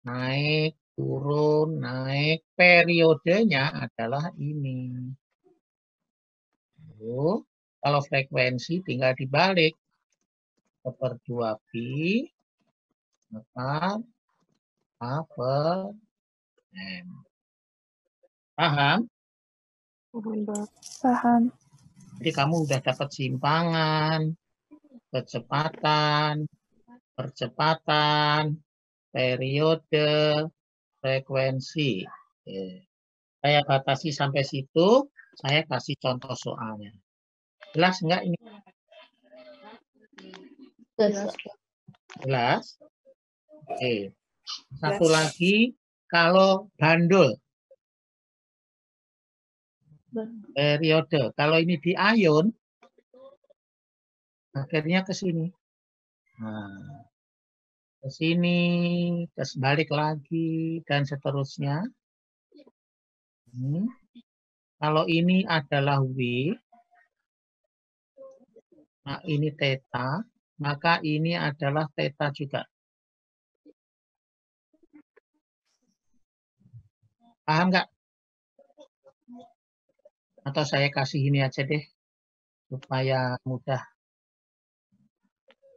naik turun, naik, periodenya adalah ini. Lalu, kalau frekuensi tinggal dibalik per 2pi maka K per M. Paham? Paham. Jadi kamu udah dapat simpangan, kecepatan, percepatan, periode, frekuensi. Saya batasi sampai situ, saya kasih contoh soalnya. Jelas enggak ini? Jelas? Oke. Satu lagi, kalau bandul. Periode. Kalau ini di ion, akhirnya ke sini. Nah, ke sini, terus balik lagi, dan seterusnya. Kalau ini adalah W, Nah, ini theta, maka ini adalah theta juga. Paham nggak? Atau saya kasih ini aja deh, supaya mudah.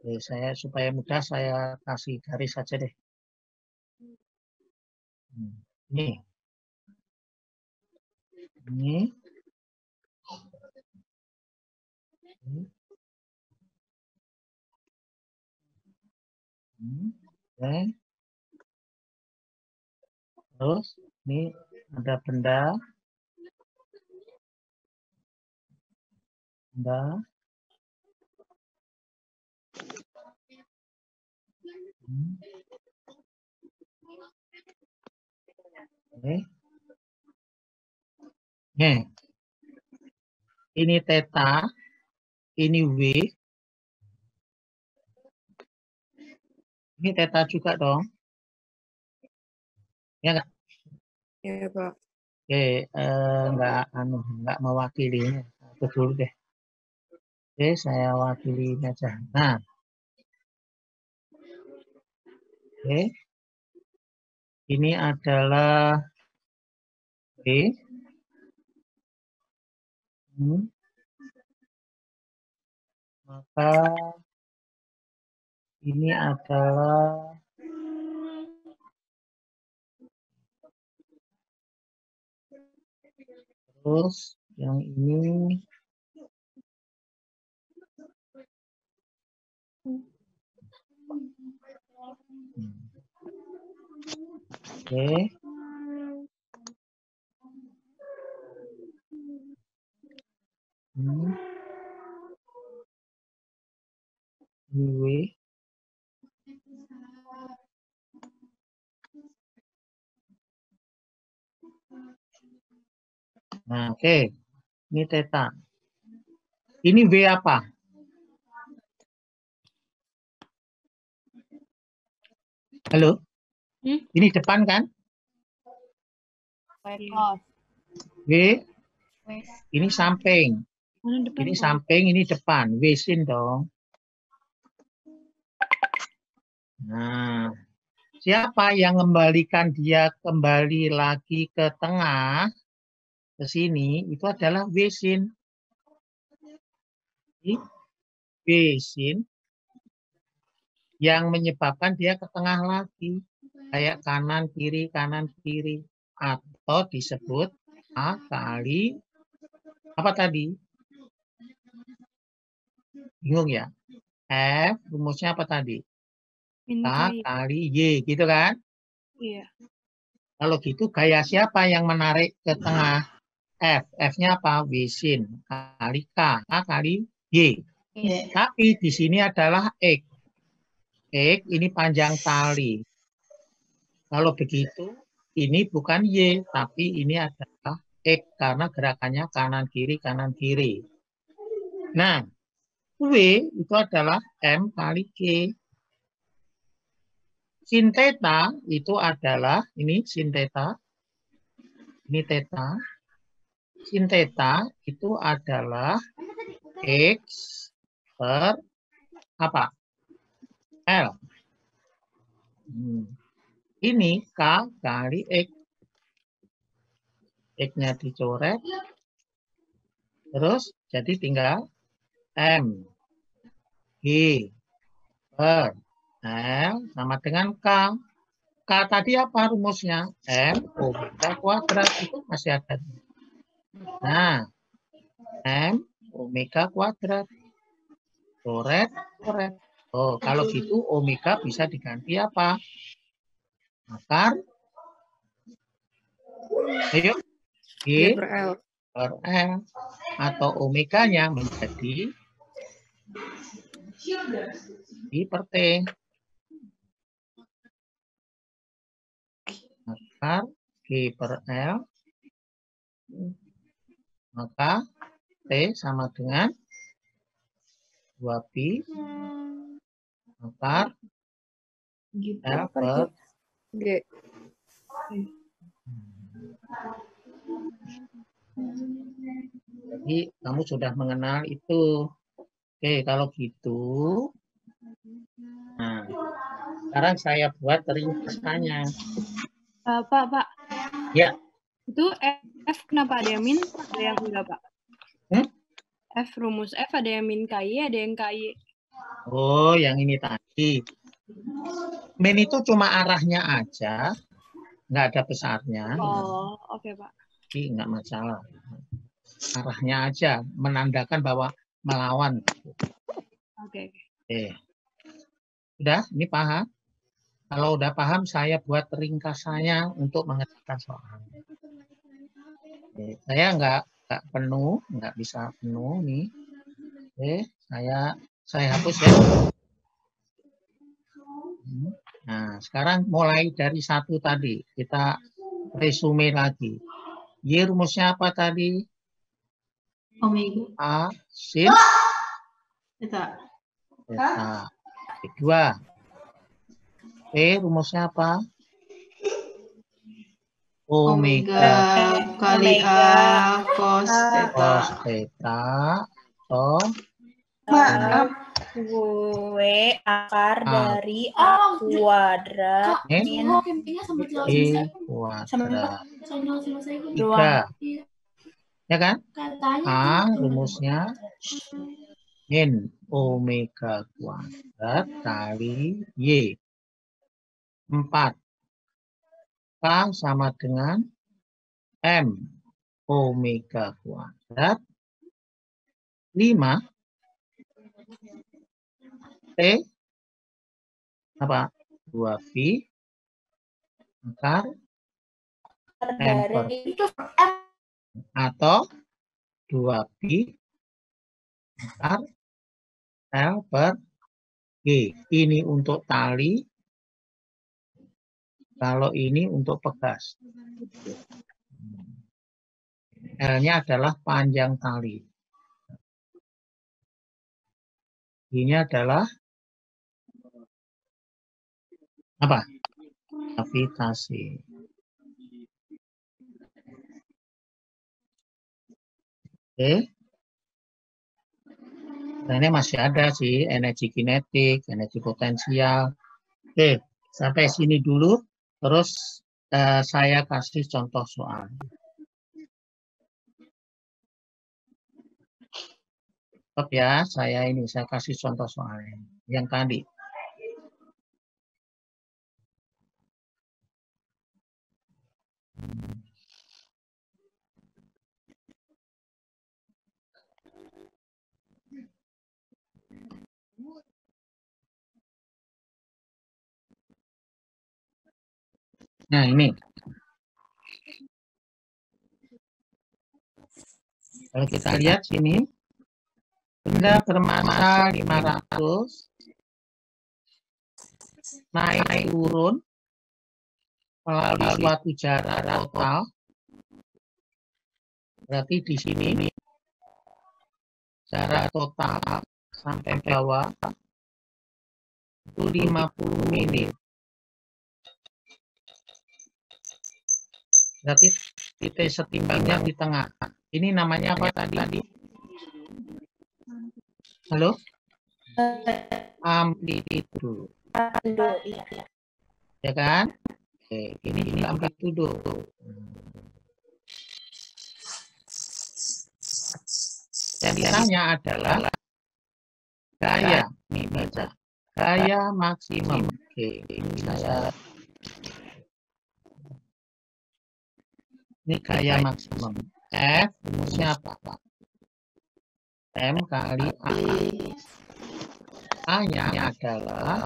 Oke, supaya mudah saya kasih garis saja deh. Ini. Ini. Oke. Terus ini ada benda. Oke. Nih. Ini theta, ini W. Ini theta juga dong. Ya nggak? Ya, Pak. Oke, nggak mewakili. Itu dulu deh. Oke, saya wakili aja. Nah, oke, ini adalah B. Maka ini adalah terus yang ini oke. Ini W. Nah, oke. Ini theta. Ini W apa? Halo? Ini depan kan? W. Ini samping. Ini samping, ini depan. W sin dong. Nah, siapa yang mengembalikan dia kembali lagi ke tengah, ke sini, itu adalah W sin. W sin yang menyebabkan dia ke tengah lagi. Kayak kanan, kiri. Atau disebut A kali, apa tadi? Bingung ya? F, rumusnya apa tadi? K kali Y, gitu kan? Iya. Kalau gitu gaya siapa yang menarik ke tengah? F. F-nya apa? W sin kali K. K kali Y. Tapi di sini adalah X. X ini panjang tali. Kalau begitu, ini bukan Y, tapi ini adalah X karena gerakannya kanan kiri. Nah, W itu adalah M kali G. Sin theta itu adalah, ini sin theta, ini theta. Sin theta itu adalah X per apa? L. Ini K kali X. X-nya dicoret. Terus jadi tinggal M. G per L sama dengan K. K tadi apa rumusnya? M omega kuadrat. Itu masih ada. Nah, M omega kuadrat. Coret. Oh, kalau gitu omega bisa diganti apa? Akar. Ayo. G per L. Atau omeganya menjadi I per T. Akar G per L. Maka T sama dengan 2pi akar L per G. Jadi kamu sudah mengenal itu. Oke, kalau gitu, nah, sekarang saya buat ringkasannya. Pak. Ya. Itu F kenapa ada yang min, ada yang enggak, Pak? F, rumus F ada yang min KY, ada yang KY. Oh, yang ini tadi. Min itu cuma arahnya aja, nggak ada besarnya. Oh, oke, Pak. Jadi nggak masalah. Arahnya aja, menandakan bahwa melawan. Oke. Udah, ini paham? Kalau udah paham, saya buat ringkasannya untuk mengerjakan soal. Oke, saya nggak penuh, nggak bisa penuh nih. Oke, saya hapus ya. Nah, sekarang mulai dari 1 tadi. Kita resume lagi. Y rumusnya apa tadi? Omega. A sin Eta. Theta. 2. P rumusnya apa? Omega kali A cos theta. cos theta. So, Maaf. Gue akar dari A kuadrat min E kuadrat. 3. Ya kan? A rumusnya min omega kuadrat kali Y. 4. K sama dengan M omega kuadrat. 5. T apa? 2pi akar M per atau 2pi akar L per G. Ini untuk tali. Kalau ini untuk pegas. L-nya adalah panjang tali. Ini adalah apa? Gravitasi. Oke. Nah, ini masih ada sih energi kinetik, energi potensial. Oke, sampai sini dulu. Terus saya kasih contoh soal. Stop ya, saya kasih contoh soalnya. Yang tadi. Nah, ini. Kalau kita lihat sini, benda bermassa 500 naik turun melalui suatu jarak total. Berarti di sini jarak total sampai bawah itu 50 menit. Berarti titik setimpalnya di tengah. Ini namanya apa tadi? Halo? Amplitudo. Ya kan? Oke, ini amplitudo. Yang ditanya adalah gaya. Nih baca. Gaya maksimum. Oke, ini saya. Ini gaya maksimum. F rumusnya apa? M kali A. A-nya adalah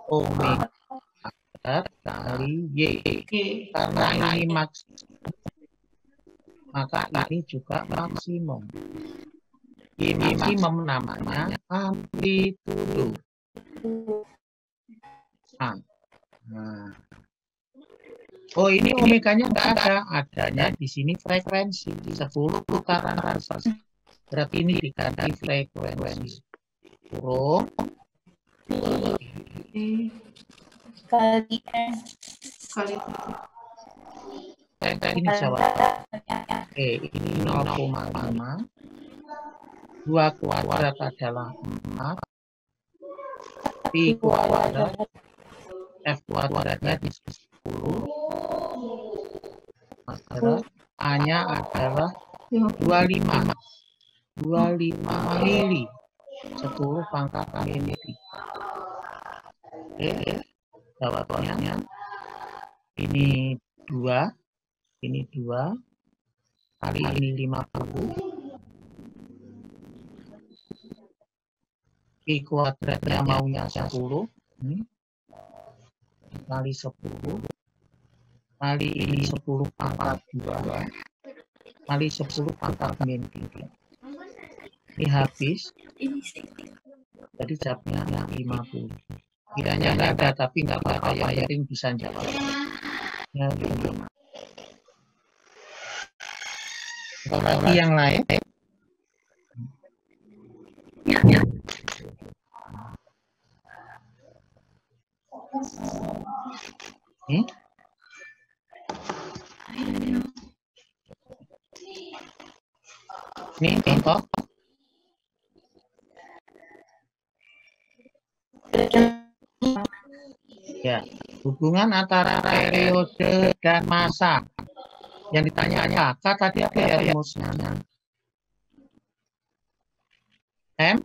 omega kali Y. Karena ini maksimum, maka ini juga maksimum. Ini maksimum namanya amplitudo. Nah. Oh, ini omeganya nggak ada. Adanya di sini frekuensi. 10 putaran rasa. Berarti ini diganti frekuensi. Kurung. Kali Ini jawab. Oke, ini 0,5. 2 kuadrat adalah 4. Pi kuadrat. F kuadratnya di 10. A-nya adalah 25. 25 mili. 10 pangkat mili. Oke. Jawabannya ini 2. Ini 2. Kali ini 50. Pi kuadratnya maunya 10. Kali 10. Kali ini 10 pangkat 2. Kali 10 pangkat min 3. Ini habis. Jadi jawabnya 50. Kiranya nggak ada, tapi nggak apa-apa. Yang penting bisa jawab. Ya, kalau lagi yang lain. Ini contoh. Ya, hubungan antara periode dan masa. Yang ditanya apa tadi apa ya rumusnya? M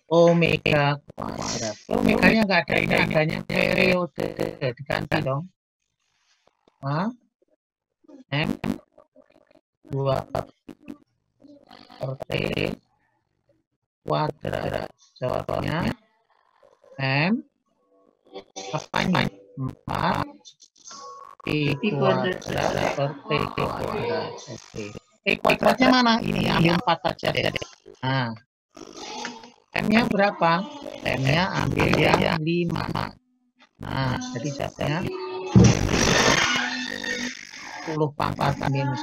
omega kuadrat. Omega-nya nggak ada, ini adanya periode. Diganti dong. M 2 per T kuadrat. Jawabannya M apanya? 4 T kuadrat per T kuadrat. Oke. T kuadratnya mana? Ini ambil 4 saja deh. Nah, M-nya berapa? M-nya ambil yang 5. Nah, jadi jawabnya 10 pangkat minus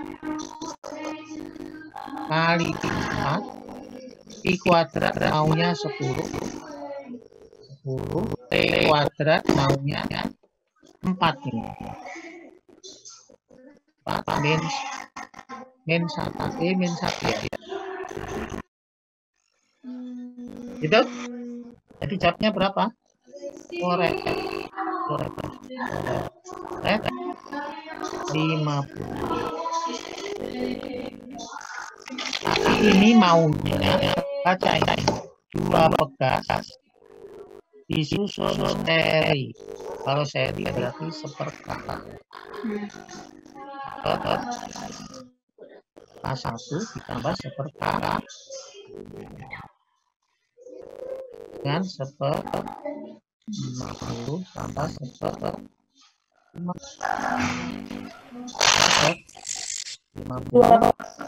kali 4. Pi kuadrat maunya 10. 10. T kuadrat maunya 4 ini. 4 min 1 T min 1 ya. Gitu? Jadi jawabnya berapa? Korek. 50. Tapi ini maunya baca ini 2 pegas disusun seri. Kalau seri berarti seperempat. A1 ditambah seperempat dengan 50 tambah 50. 2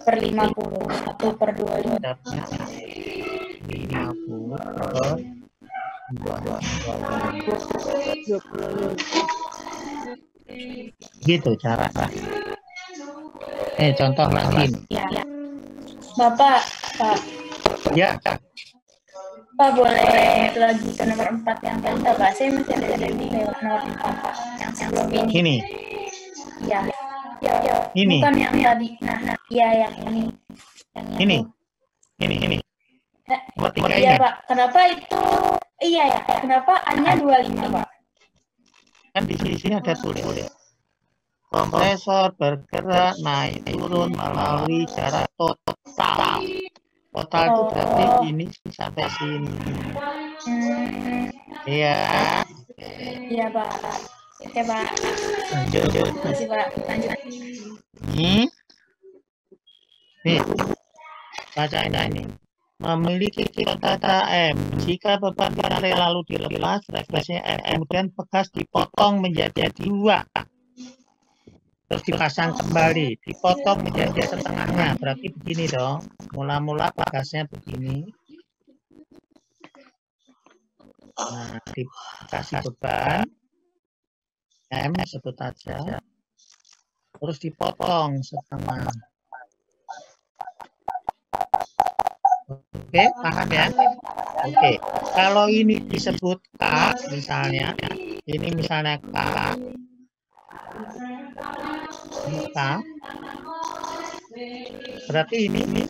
per 50. 1 per 2. 50 per 2. Gitu cara. Contoh lagi. Ya. Bapak, Pak. Ya. Pak boleh lagi ke nomor 4 yang tadi Pak. Saya masih ada di nomor 4 Pak. Yang sebelum ini. Ini. Ya. Ini. Bukan yang tadi. Nah, iya yang ini. Ini. Iya Pak. Kenapa itu? Iya ya. Kenapa A-nya 25 Pak? Kan di sini ada tulis. Kompresor bergerak naik turun melalui jarak total. Total itu berarti ini sampai sini. Iya. Iya Pak. Oke Pak. Lanjut. Terima kasih Pak. Lanjut. Nih, baca ini. Memiliki data M. Jika beban tarik lalu dilepas, refleksinya M, kemudian pegas dipotong menjadi 2. Terus dipasang kembali, dipotong menjadi setengahnya. Berarti begini dong. Mula-mula pegasnya begini. Nah, dikasih beban M, sebut aja. Terus dipotong setengah. Oke, paham ya? Oke, kalau ini disebut K, misalnya, ini misalnya K, berarti ini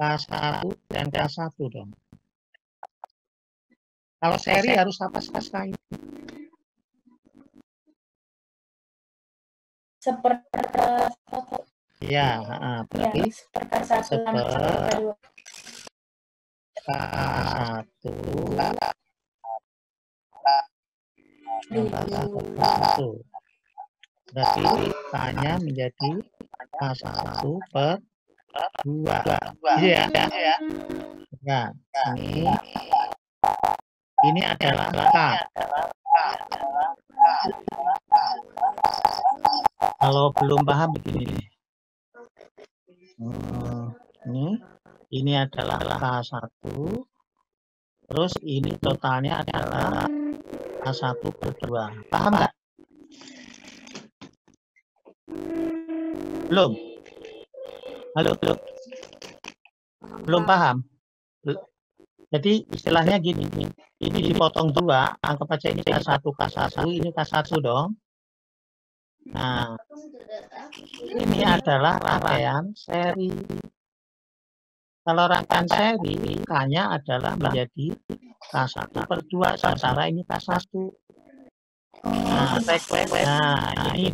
K1 dan K1 dong. Kalau seri harus apa sekali? Seperempat. Ya, berarti seperempat K1 Berarti K-nya menjadi K1 per 2. Iya ya. Nah, ini adalah K. Kalau belum paham begini. Ini adalah K1. Terus ini totalnya adalah K1 per 2. Paham nggak? Belum? Halo? Belum paham? Jadi istilahnya gini. Ini dipotong 2. Anggap aja ini K1, ini K1 dong. Nah, ini adalah rangkaian seri. Kalau rangkaian seri, K-nya adalah menjadi K1 per 2, sementara ini K1. Nah, ini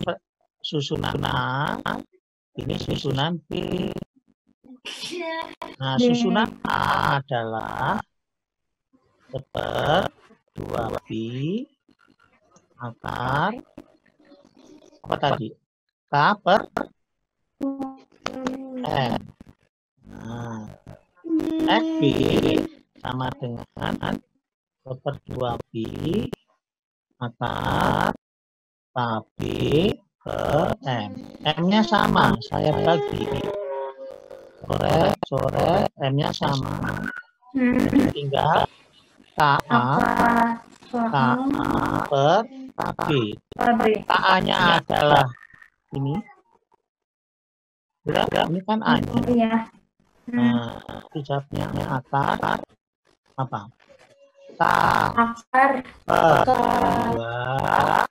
susunan A, ini susunan B. Nah, susunan A adalah per 2B akar apa tadi? K per M. Nah, FB sama dengan per 2B akar KB per M. M-nya sama, saya bagi. Sore, M-nya sama. Tinggal KA per KB. KA-nya adalah ini. Ini kan A-nya. Nah, dijawabnya akar apa? Akar per 2.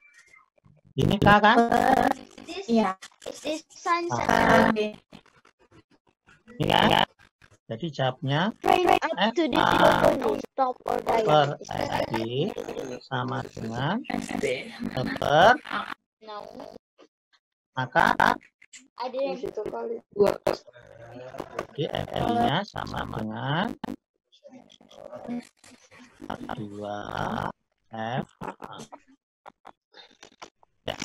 Ini K kan? Iya. Ini kan? Jadi jawabnya per SD sama dengan per akar. Jadi FL-nya sama dengan 2 F. Ya.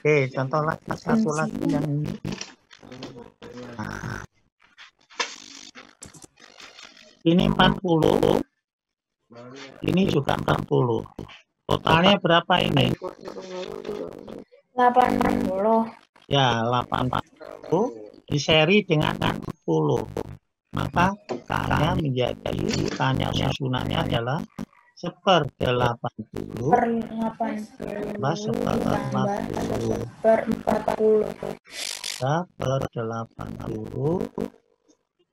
Oke, contoh lagi, satu lagi yang ini. Nah. Ini 40. Ini juga 40. Totalnya berapa ini? 80. Ya, 80. Di seri dengan 40. Maka K-nya menjadi K-nya susunannya adalah seper 80 per 80 per 40 per 80.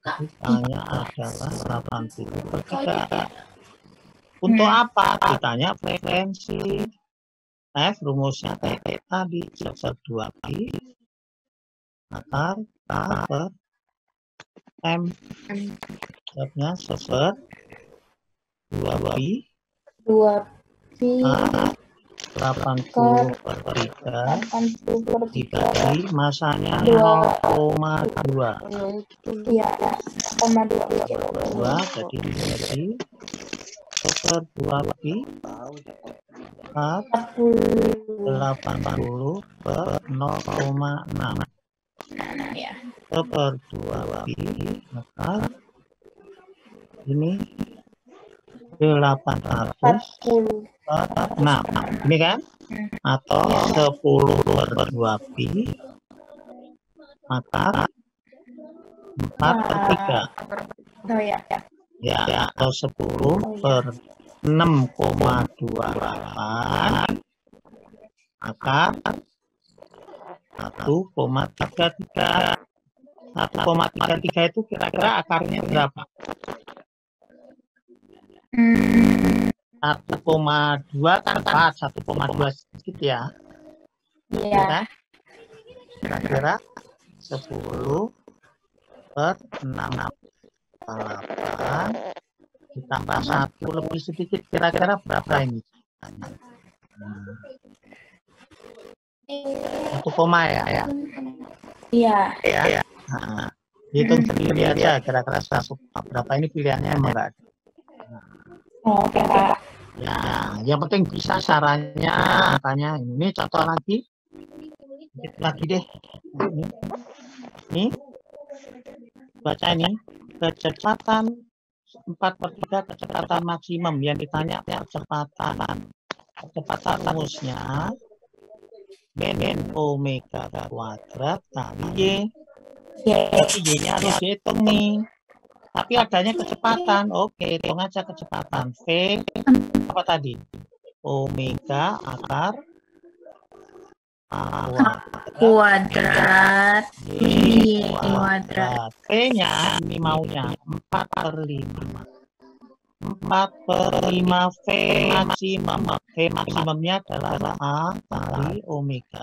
K-nya adalah 80 per 3. Untuk apa? Ditanya frekuensi. F rumusnya kayak tadi, seper 2pi akar K per M. Jawabnya seper 2pi 80 per 3 dibagi masanya 0,2. Iya, 0,2 jadi menjadi seper 2pi 80 per 0,6. Seper 2pi maka ini 800 per 6. Ini kan? Atau 10 per 2pi maka 4 per 3. Oh ya. Ya, atau 10 per 6,28 maka 1,33. 1,33 itu kira-kira akarnya berapa? 1,33 1,2 kan 4, 1,2 sedikit ya. Iya. Kira-kira 10 per 6 8 ditambah 1 lebih sedikit, kira-kira berapa ini? 1 koma ya? Iya. Nah, hitung sendiri aja kira-kira berapa ini pilihannya emang enggak ada. Oke, Pak. Ya, yang penting bisa caranya, angkanya. Ini contoh lagi. Lagi deh. Ini. Baca ini. Kecepatan 4/3 kecepatan maksimum. Yang ditanya kecepatan rumusnya min omega kuadrat kali Y. Jadi Y-nya harus dihitung nih. Tapi adanya kecepatan. Oke, hitung aja kecepatan. V apa tadi? Omega akar kuadrat Y kuadrat. V-nya ini maunya 4/5. 4/5 V maksimum. V maksimumnya adalah A kali omega.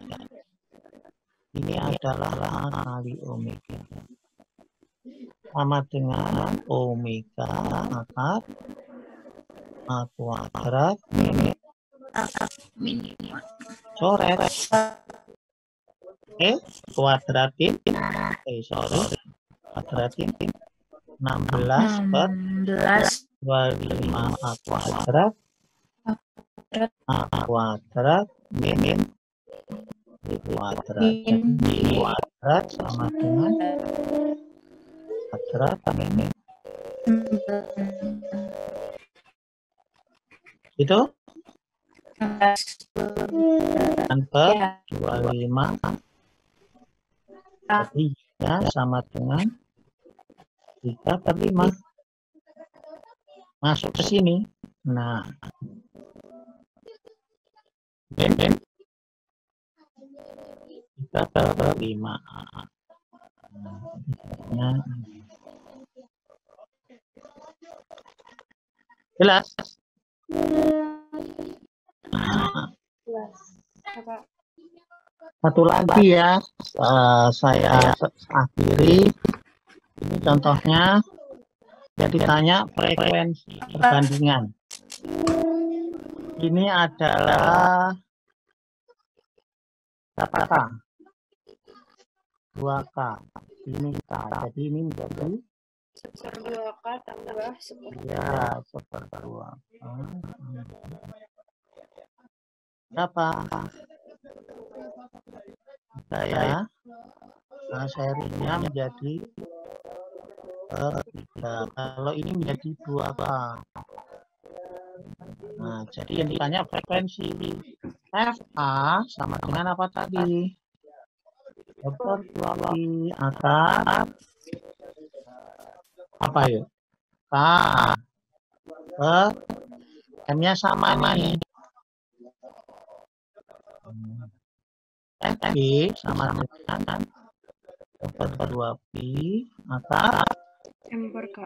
Ini adalah A kali omega. Sama dengan omega akar A kuadrat coret. Kuadratin. Kuadratin 16 per 25 A kuadrat min kuadrat sama dengan kuadrat min itu per 25 jadi ya sama dengan 3/5 masuk ke sini. Nah, min 3/5. Jelas? Satu lagi ya, saya akhiri. Ini contohnya, jadi tanya frekuensi perbandingan. Ini adalah berapa K? 2K. Ini K. Jadi ini menjadi 2K tambah 10. ya 1/2. Berapa? Saya serinya menjadi per 3. Kalau ini menjadi 2K. Nah, jadi yang ditanya frekuensi FA sama dengan apa tadi? Per 2pi akar apa ya? K per M-nya sama nih. FB sama dengan per 2pi akar M per K.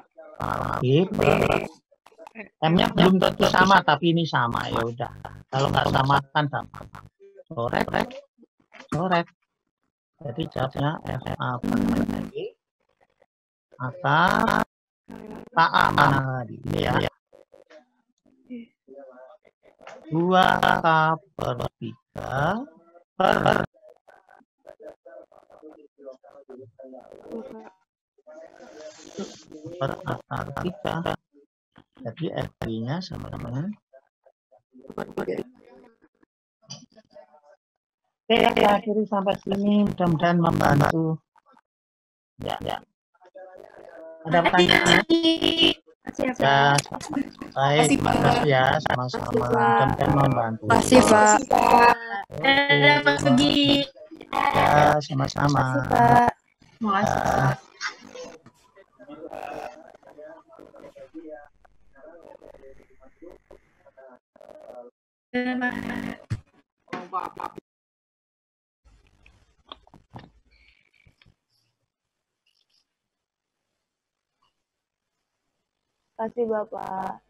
M-nya belum tentu sama, tapi ini sama ya udah. Kalau nggak sama kan sama. Coret. Jadi jawabnya FA per B akar KA mana tadi? Ini ya. 2K per 3 per akar 3. Jadi FB-nya sama dengan Oke, kita akhiri sampai sini. Mudah-mudahan membantu. Ya. Ada pertanyaan? Ya, baik. Terima kasih ya. Sama-sama. Mudah-mudahan membantu. Terima kasih, Pak. Ada Mas Sugi. Ya, sama-sama. Pak. Terima kasih, Pak. Terima kasih, Bapak.